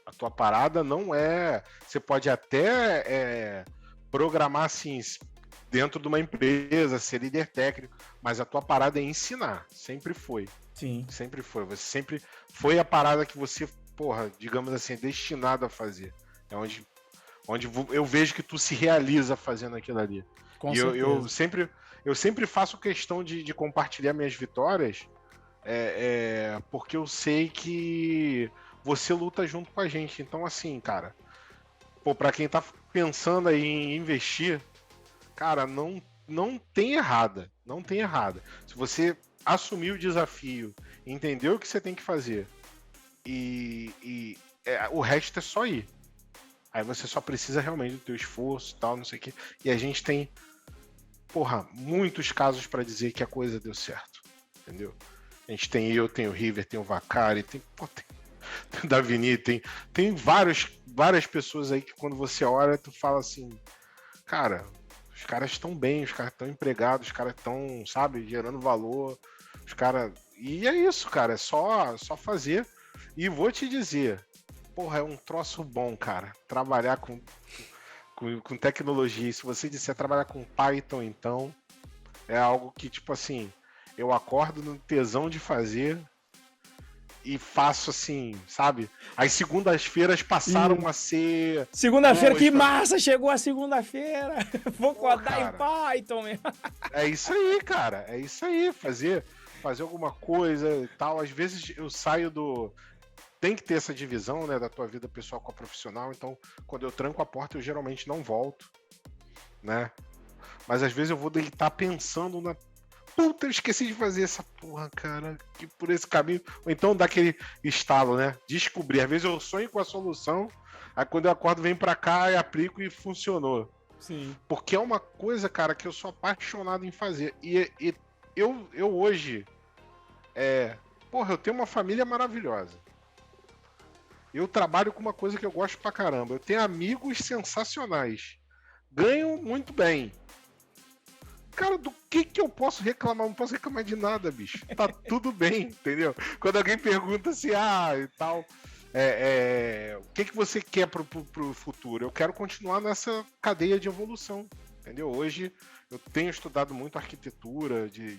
A tua parada não é... Você pode até programar assim, dentro de uma empresa, ser líder técnico, mas a tua parada é ensinar. Sempre foi. Sim. Sempre foi. Você sempre foi a parada que você, porra, digamos assim, é destinado a fazer. É onde eu vejo que tu se realiza fazendo aquilo ali. Com e eu sempre faço questão de compartilhar minhas vitórias, porque eu sei que você luta junto com a gente. Então, assim, cara, pô, pra quem tá pensando aí em investir, cara, não tem errada. Não tem errada. Se você assumir o desafio, entender o que você tem que fazer o resto é só ir. Aí você só precisa realmente do teu esforço e tal, não sei o quê. E a gente tem, porra, muitos casos pra dizer que a coisa deu certo. Entendeu? A gente tem tem o River, tem o Vacari, tem o Davini, tem várias pessoas aí que quando você olha, tu fala assim, cara, os caras estão bem, os caras estão empregados, os caras estão, sabe, gerando valor, os caras... E é isso, cara, é só fazer. E vou te dizer, porra, é um troço bom, cara. Trabalhar com tecnologia. E se você disser trabalhar com Python, então, é algo que, tipo assim, eu acordo no tesão de fazer e faço assim, sabe? As segundas-feiras passaram a ser... Segunda-feira, que massa! Chegou a segunda-feira! Vou codar em Python mesmo. É isso aí, cara. É isso aí. Fazer alguma coisa e tal. Às vezes eu saio do... Tem que ter essa divisão, né, da tua vida pessoal com a profissional, então quando eu tranco a porta eu geralmente não volto, né? Mas às vezes eu vou deitar pensando puta, eu esqueci de fazer essa porra, cara, que por esse caminho, ou então dá aquele estalo, né, descobrir, às vezes eu sonho com a solução, aí quando eu acordo, venho pra cá e aplico e funcionou. Sim. Porque é uma coisa, cara, que eu sou apaixonado em fazer. E eu hoje, porra, eu tenho uma família maravilhosa. Eu trabalho com uma coisa que eu gosto pra caramba. Eu tenho amigos sensacionais. Ganho muito bem. Cara, do que eu posso reclamar? Não posso reclamar de nada, bicho. Tá tudo bem, entendeu? Quando alguém pergunta assim, e tal, o que você quer pro futuro? Eu quero continuar nessa cadeia de evolução, entendeu? Hoje eu tenho estudado muito arquitetura de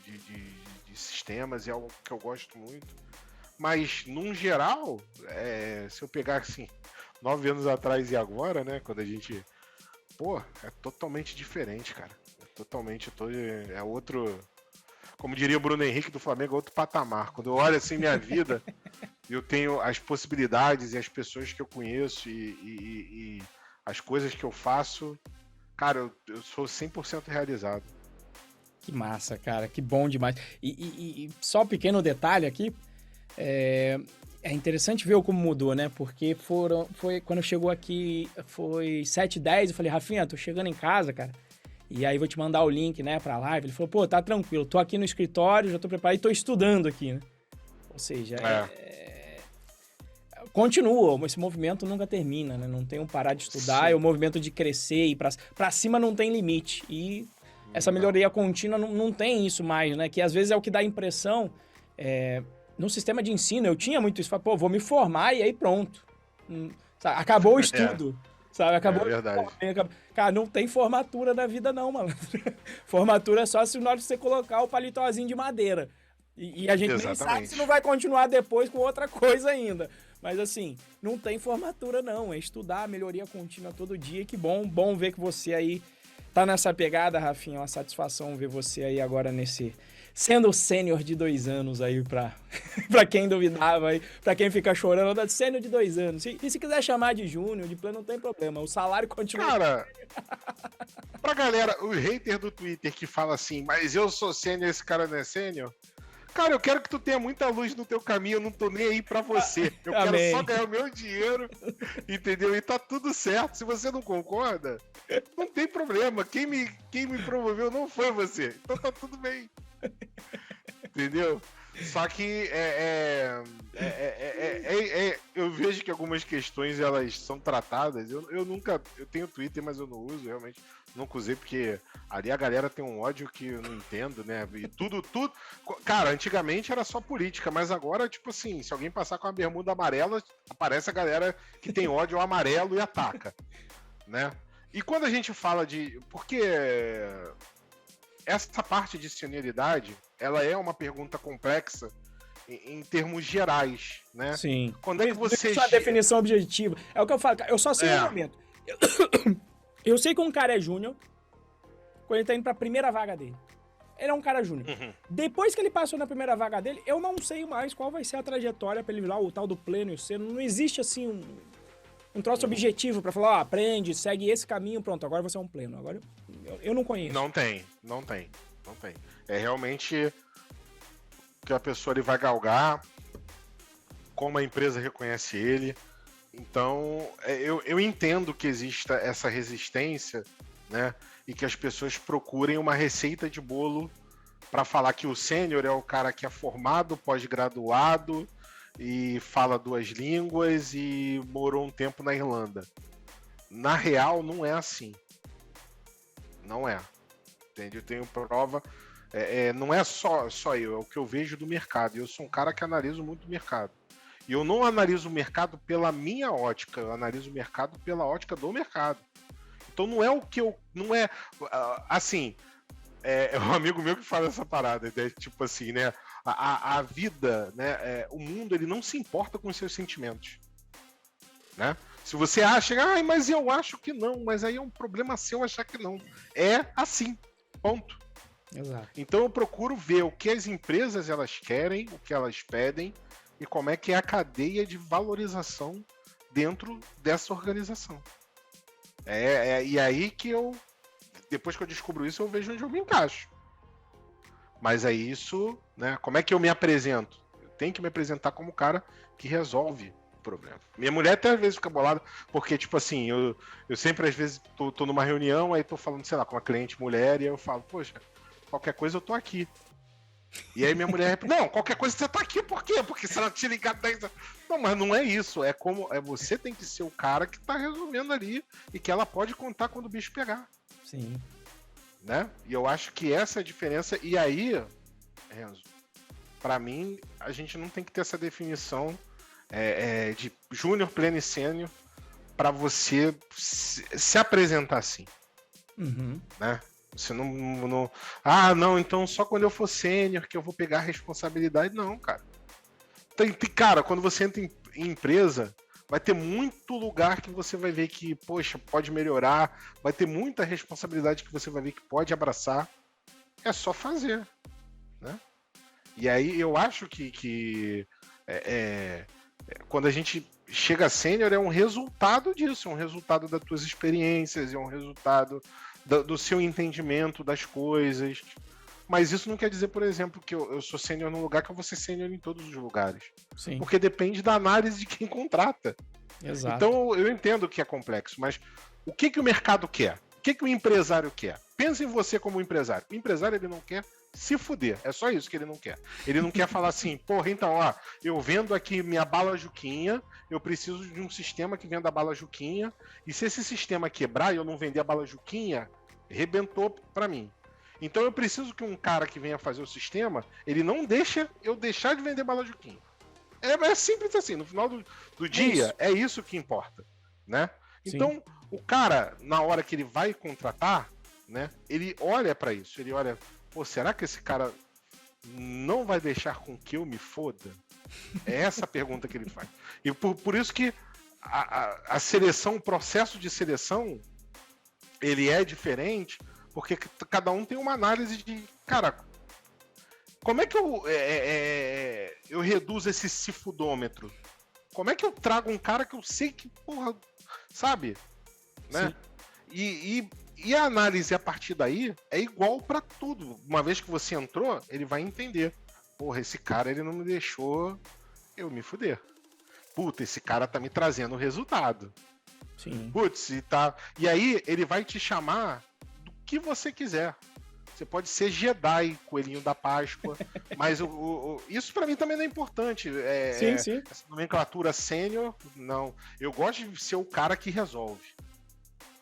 sistemas, é algo que eu gosto muito. Mas, num geral, se eu pegar assim, 9 anos atrás e agora, né? Quando a gente. Pô, é totalmente diferente, cara. Totalmente, é outro. Como diria o Bruno Henrique do Flamengo, é outro patamar. Quando eu olho assim minha vida, eu tenho as possibilidades e as pessoas que eu conheço e as coisas que eu faço. Cara, eu sou 100% realizado. Que massa, cara. Que bom demais. E só um pequeno detalhe aqui. É interessante ver como mudou, né? Porque foi quando chegou aqui, foi 7h10, eu falei, Rafinha, tô chegando em casa, cara. E aí vou te mandar o link, né, pra live. Ele falou, pô, tá tranquilo, tô aqui no escritório, já tô preparado e tô estudando aqui, né? Ou seja, continua, esse movimento nunca termina, né? Não tem um parar de estudar, é o movimento de crescer e pra cima não tem limite. E essa melhoria contínua não tem isso mais, né? Que às vezes é o que dá a impressão... No sistema de ensino, eu tinha muito isso. Pô, vou me formar e aí pronto. Sabe? Acabou o estudo. Sabe? Acabou. É verdade. Cara, não tem formatura na vida não, mano. Formatura é só se na hora de você colocar o palitozinho de madeira. E a gente nem sabe se não vai continuar depois com outra coisa ainda. Mas assim, não tem formatura não. É estudar, melhoria contínua todo dia. E que bom ver que você aí tá nessa pegada, Rafinha. É uma satisfação ver você aí agora sendo o sênior de 2 anos aí pra quem duvidava aí, pra quem fica chorando, sênior de 2 anos. E se quiser chamar de júnior, de plano, não tem problema. O salário continua. Cara, pra galera, o hater do Twitter que fala assim, mas eu sou sênior, esse cara não é sênior. Cara, eu quero que tu tenha muita luz no teu caminho, eu não tô nem aí pra você. Eu quero só ganhar o meu dinheiro, entendeu? E tá tudo certo. Se você não concorda, não tem problema. Quem me promoveu não foi você. Então tá tudo bem. Entendeu? Só que eu vejo que algumas questões elas são tratadas. Eu tenho Twitter, mas eu não uso, realmente nunca usei, porque ali a galera tem um ódio que eu não entendo, né? E tudo. Cara, antigamente era só política, mas agora, tipo assim, se alguém passar com a bermuda amarela, aparece a galera que tem ódio ao amarelo e ataca, né? E quando a gente fala de. Porque essa parte de senioridade, ela é uma pergunta complexa em termos gerais, né? Sim. Quando é que você... Isso é a definição objetiva. É o que eu falo, eu só sei no momento. Eu sei que um cara é júnior quando ele tá indo pra primeira vaga dele. Ele é um cara júnior. Uhum. Depois que ele passou na primeira vaga dele, eu não sei mais qual vai ser a trajetória pra ele virar o tal do pleno e o sênior. Não existe, assim, um troço objetivo pra falar, aprende, segue esse caminho, pronto, agora você é um pleno. Agora eu não conheço. Não tem. É realmente que a pessoa ele vai galgar, como a empresa reconhece ele. Então, eu entendo que exista essa resistência, né? E que as pessoas procurem uma receita de bolo para falar que o sênior é o cara que é formado, pós-graduado e fala 2 línguas e morou um tempo na Irlanda. Na real, não é assim. Não é. Entende? Eu tenho prova. Não é só eu, é o que eu vejo do mercado. Eu sou um cara que analiso muito o mercado. E eu não analiso o mercado pela minha ótica, eu analiso o mercado pela ótica do mercado. Então não é o que eu. Não é. Assim, é um amigo meu que fala essa parada, né? Tipo assim, né? A vida, né? O mundo, ele não se importa com os seus sentimentos. Né? Se você acha, mas eu acho que não, mas aí é um problema seu achar que não. É assim, ponto. Exato. Então eu procuro ver o que as empresas elas querem, o que elas pedem e como é que é a cadeia de valorização dentro dessa organização. E aí que depois que eu descubro isso, eu vejo onde eu me encaixo. Mas é isso, né? Como é que eu me apresento? Eu tenho que me apresentar como o cara que resolve o problema. Minha mulher até às vezes fica bolada, porque, tipo assim, eu sempre às vezes tô numa reunião, aí tô falando, sei lá, com uma cliente mulher, e aí eu falo, poxa, qualquer coisa eu tô aqui. E aí minha mulher, não, qualquer coisa você tá aqui, por quê? Porque se ela te ligar 10... Não, mas não é isso, é você tem que ser o cara que tá resolvendo ali e que ela pode contar quando o bicho pegar. Sim. Né? E eu acho que essa é a diferença. E aí, Renzo, pra mim, a gente não tem que ter essa definição de júnior, pleno e sênior pra você se apresentar assim. Uhum. Né? Você não. Ah, não, então só quando eu for sênior que eu vou pegar a responsabilidade. Não, cara. Cara, quando você entra em empresa, vai ter muito lugar que você vai ver que, poxa, pode melhorar. Vai ter muita responsabilidade que você vai ver que pode abraçar. É só fazer. Né? E aí eu acho que quando a gente chega a sênior é um resultado disso, é um resultado das tuas experiências, é um resultado do seu entendimento das coisas. Mas isso não quer dizer, por exemplo, que eu sou sênior num lugar que eu vou ser sênior em todos os lugares. Sim. Porque depende da análise de quem contrata. Exato. Então eu entendo que é complexo, mas o que o mercado quer? O que o empresário quer? Pensa em você como empresário. O empresário, ele não quer se fuder. É só isso que ele não quer. Ele não quer falar assim, porra, então, ó, eu vendo aqui minha bala Juquinha, eu preciso de um sistema que venda a bala Juquinha, e se esse sistema quebrar e eu não vender a bala Juquinha, rebentou pra mim. Então eu preciso que um cara que venha fazer o sistema, ele não deixa eu deixar de vender bala Juquinha. É simples assim, no final do dia, é isso que importa, né? Então, sim, o cara, na hora que ele vai contratar, né, ele olha pra isso, ele olha, pô, será que esse cara não vai deixar com que eu me foda? É essa a pergunta que ele faz. E por isso que a seleção, o processo de seleção, ele é diferente, porque cada um tem uma análise de, cara, como é que eu reduzo esse cifudômetro? Como é que eu trago um cara que eu sei que, porra, sabe? Né? E a análise a partir daí é igual pra tudo. Uma vez que você entrou, ele vai entender. Porra, esse cara, ele não me deixou eu me fuder. Puta, esse cara tá me trazendo o resultado. Sim. Putz, e aí ele vai te chamar do que você quiser. Você pode ser Jedi, coelhinho da Páscoa, mas isso pra mim também não é importante. Sim. Essa nomenclatura sênior, não. Eu gosto de ser o cara que resolve.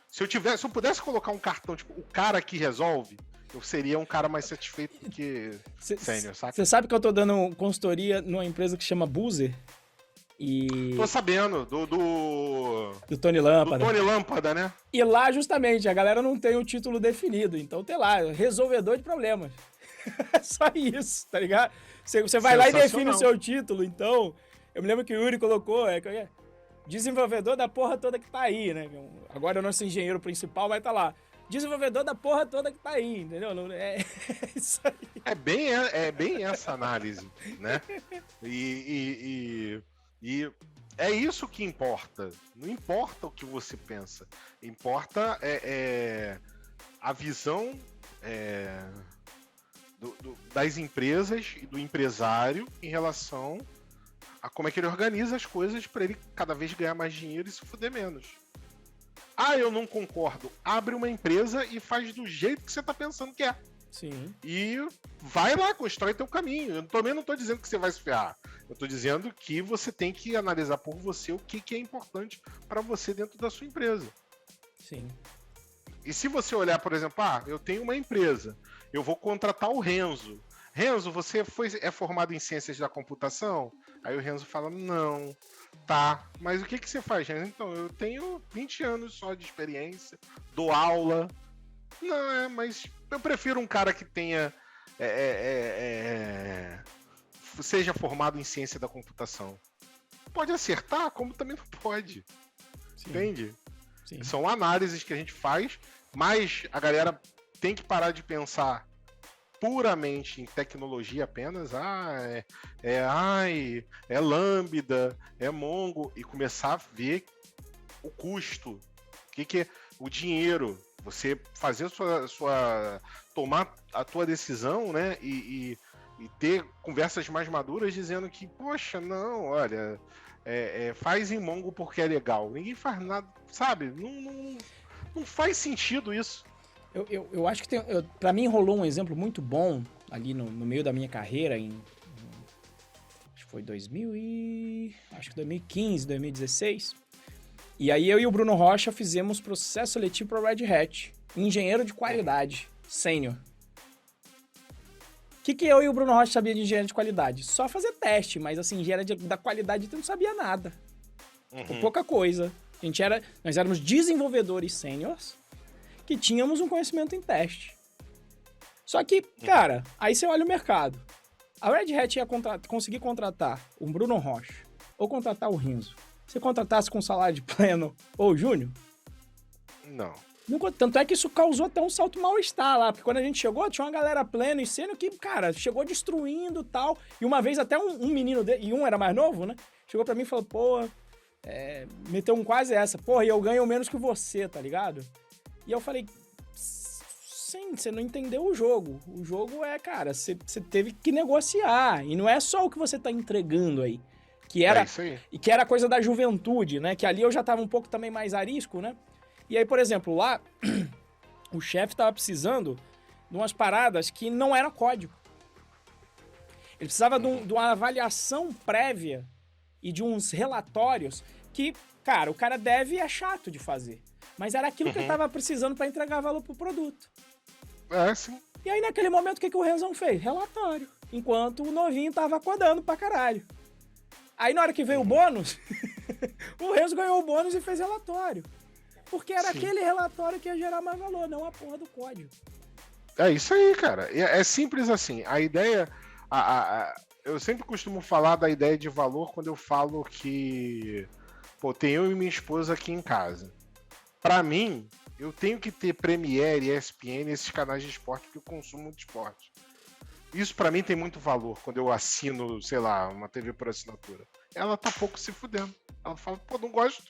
Se eu pudesse colocar um cartão, tipo, o cara que resolve, eu seria um cara mais satisfeito do que sênior, sabe? Você sabe que eu tô dando consultoria numa empresa que chama Boozer? E... Tô sabendo, do Tony Lâmpada. Do Tony Lâmpada, né? E lá, justamente, a galera não tem o título definido. Então tem lá, resolvedor de problemas. É só isso, tá ligado? Você vai lá e define o seu título. Então, eu me lembro que o Yuri colocou, desenvolvedor da porra toda que tá aí, né? Agora é o nosso engenheiro principal, vai estar lá. Desenvolvedor da porra toda que tá aí, entendeu? É isso aí. É bem essa análise, né? E é isso que importa. Não importa o que você pensa. Importa a visão das empresas e do empresário em relação a como é que ele organiza as coisas para ele cada vez ganhar mais dinheiro e se fuder menos. Ah, eu não concordo. Abre uma empresa e faz do jeito que você tá pensando que é. Sim. E vai lá, constrói teu caminho. Eu também não tô dizendo que você vai se ferrar. Eu tô dizendo que você tem que analisar por você o que é importante para você dentro da sua empresa. Sim. E se você olhar, por exemplo, eu tenho uma empresa, eu vou contratar o Renzo. Renzo, você é formado em ciências da computação? Aí o Renzo fala, não. Tá, mas o que você faz, Renzo? Então, eu tenho 20 anos só de experiência, dou aula. Não, mas eu prefiro um cara que tenha seja formado em ciência da computação. Pode acertar, como também não pode. Sim. Entende? Sim. São análises que a gente faz, mas a galera tem que parar de pensar puramente em tecnologia apenas. É Lambda, é Mongo, e começar a ver o custo, o dinheiro. Você fazer tomar a tua decisão, né? E ter conversas mais maduras dizendo que, poxa, não, olha, faz em Mongo porque é legal. Ninguém faz nada, sabe? Não faz sentido isso. Eu acho que pra mim rolou um exemplo muito bom ali no meio da minha carreira, acho que foi 2015, 2016. E aí eu e o Bruno Rocha fizemos processo seletivo para Red Hat, engenheiro de qualidade, sênior. O que eu e o Bruno Rocha sabia de engenharia de qualidade? Só fazer teste, mas assim, engenharia da qualidade tu não sabia nada. Pouca coisa. Nós éramos desenvolvedores sêniors que tínhamos um conhecimento em teste. Só que, cara, aí você olha o mercado. A Red Hat ia conseguir contratar o Bruno Rocha ou contratar o Renzo. Se contratasse com salário de pleno ou júnior? Não. Tanto é que isso causou até um salto mal-estar lá, porque quando a gente chegou, tinha uma galera pleno e sênior que, cara, chegou destruindo e tal. E uma vez até um menino, e um era mais novo, né? Chegou pra mim e falou, pô, meteu quase essa, porra, e eu ganho menos que você, tá ligado? E eu falei, sim, você não entendeu o jogo. O jogo cara, você teve que negociar. E não é só o que você tá entregando aí. Que era, isso aí. E que era coisa da juventude, né? Que ali eu já tava um pouco também mais arisco, né? E aí, por exemplo, lá, o chefe tava precisando de umas paradas que não era código. Ele precisava de uma avaliação prévia e de uns relatórios que, cara, o cara deve é chato de fazer. Mas era aquilo que ele tava precisando para entregar valor pro produto. Sim. E aí, naquele momento, o que o Renzão fez? Relatório. Enquanto o novinho tava codando pra caralho. Aí, na hora que veio o bônus, o Renzo ganhou o bônus e fez relatório. Porque era aquele relatório que ia gerar mais valor, não a porra do código. É isso aí, cara. É simples assim. A ideia... eu sempre costumo falar da ideia de valor quando eu falo que... Pô, tem eu e minha esposa aqui em casa. Pra mim, eu tenho que ter Premiere, ESPN, esses canais de esporte, porque eu consumo muito esporte. Isso pra mim tem muito valor quando eu assino, sei lá, uma TV por assinatura. Ela tá pouco se fudendo. Ela fala, pô, não gosto,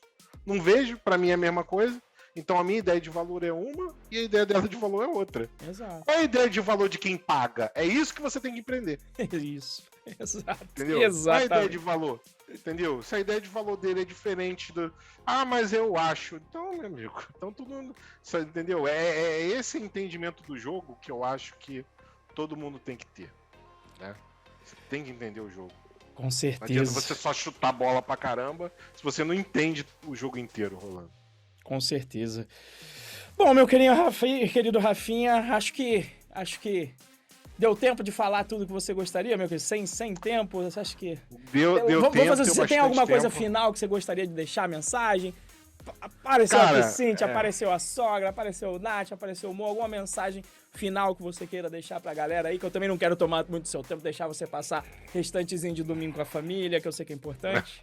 não vejo, pra mim é a mesma coisa. Então a minha ideia de valor é uma e a ideia dela de valor é outra. Exato. Qual é a ideia de valor de quem paga? É isso que você tem que empreender. Isso. Exato. Entendeu? Exatamente. Qual é a ideia de valor? Entendeu? Se a ideia de valor dele é diferente do... Ah, mas eu acho. Então, meu amigo, então tudo... Entendeu? É esse entendimento do jogo que eu acho que todo mundo tem que ter, né? Você tem que entender o jogo. Com certeza. Não adianta você só chutar a bola pra caramba se você não entende o jogo inteiro rolando. Com certeza. Bom, meu querido Rafinha, acho que deu tempo de falar tudo que você gostaria, meu querido? Sem tempo, você acha que... Deu tempo, você tem alguma coisa tempo. final que você gostaria de deixar, mensagem? Apareceu a Vicente, apareceu a sogra, apareceu o Nath, apareceu o Mo, alguma mensagem final que você queira deixar pra galera aí, que eu também não quero tomar muito do seu tempo, deixar você passar restantezinho de domingo com a família, que eu sei que é importante.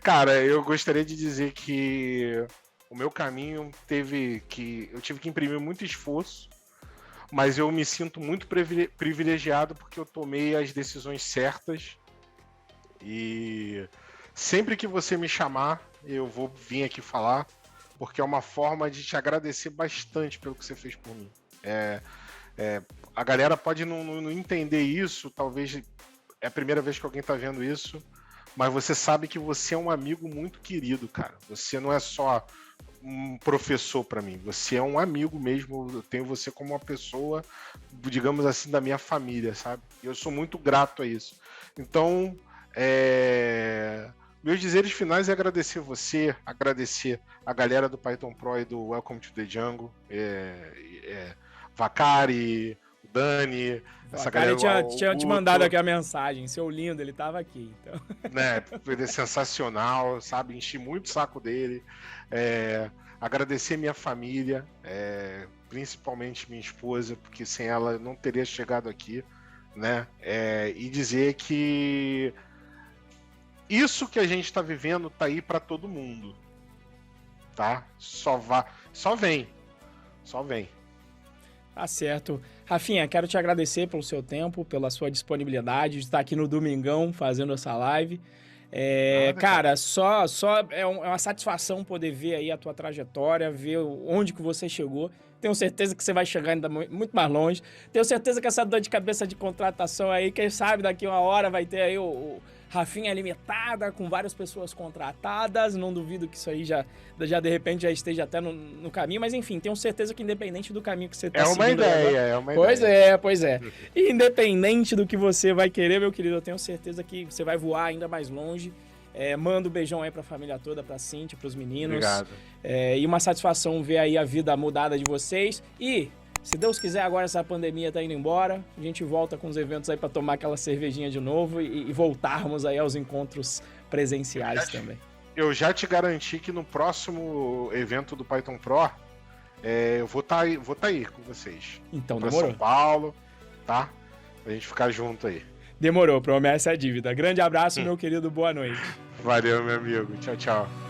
Cara, eu gostaria de dizer que o meu caminho eu tive que imprimir muito esforço, mas eu me sinto muito privilegiado porque eu tomei as decisões certas e sempre que você me chamar, eu vou vir aqui falar, porque é uma forma de te agradecer bastante pelo que você fez por mim. A galera pode não entender isso, talvez é a primeira vez que alguém tá vendo isso, mas você sabe que você é um amigo muito querido, cara. Você não é só um professor para mim, você é um amigo mesmo, eu tenho você como uma pessoa, digamos assim, da minha família, sabe? E eu sou muito grato a isso. Então, meus dizeres finais é agradecer você, agradecer a galera do Python Pro e do Welcome to the Jungle, Vacari, o Dani, essa galera. Tinha te mandado aqui a mensagem, seu lindo, ele tava aqui. Então. Né, foi sensacional, sabe? Enchi muito o saco dele. Agradecer minha família, principalmente minha esposa, porque sem ela eu não teria chegado aqui, né? E dizer que isso que a gente está vivendo tá aí para todo mundo, tá? Só vem. Tá certo. Rafinha, quero te agradecer pelo seu tempo, pela sua disponibilidade de estar aqui no domingão fazendo essa live. Cara, só é uma satisfação poder ver aí a tua trajetória, ver onde que você chegou. Tenho certeza que você vai chegar ainda muito mais longe. Tenho certeza que essa dor de cabeça de contratação aí, quem sabe daqui uma hora vai ter aí o Rafinha Limitada, com várias pessoas contratadas. Não duvido que isso aí já de repente já esteja até no caminho. Mas enfim, tenho certeza que independente do caminho que você está seguindo... É uma ideia. Pois é. Independente do que você vai querer, meu querido, eu tenho certeza que você vai voar ainda mais longe. Manda um beijão aí pra família toda, pra Cíntia, pros meninos. Obrigado. E uma satisfação ver aí a vida mudada de vocês. E, se Deus quiser, agora essa pandemia tá indo embora. A gente volta com os eventos aí pra tomar aquela cervejinha de novo e voltarmos aí aos encontros presenciais também. Eu já te garanti que no próximo evento do Python Pro, eu vou tá aí com vocês. Então, demorou. São Paulo, tá? Pra gente ficar junto aí. Demorou, promessa é dívida. Grande abraço, meu querido, boa noite. Valeu, meu amigo. Tchau, tchau.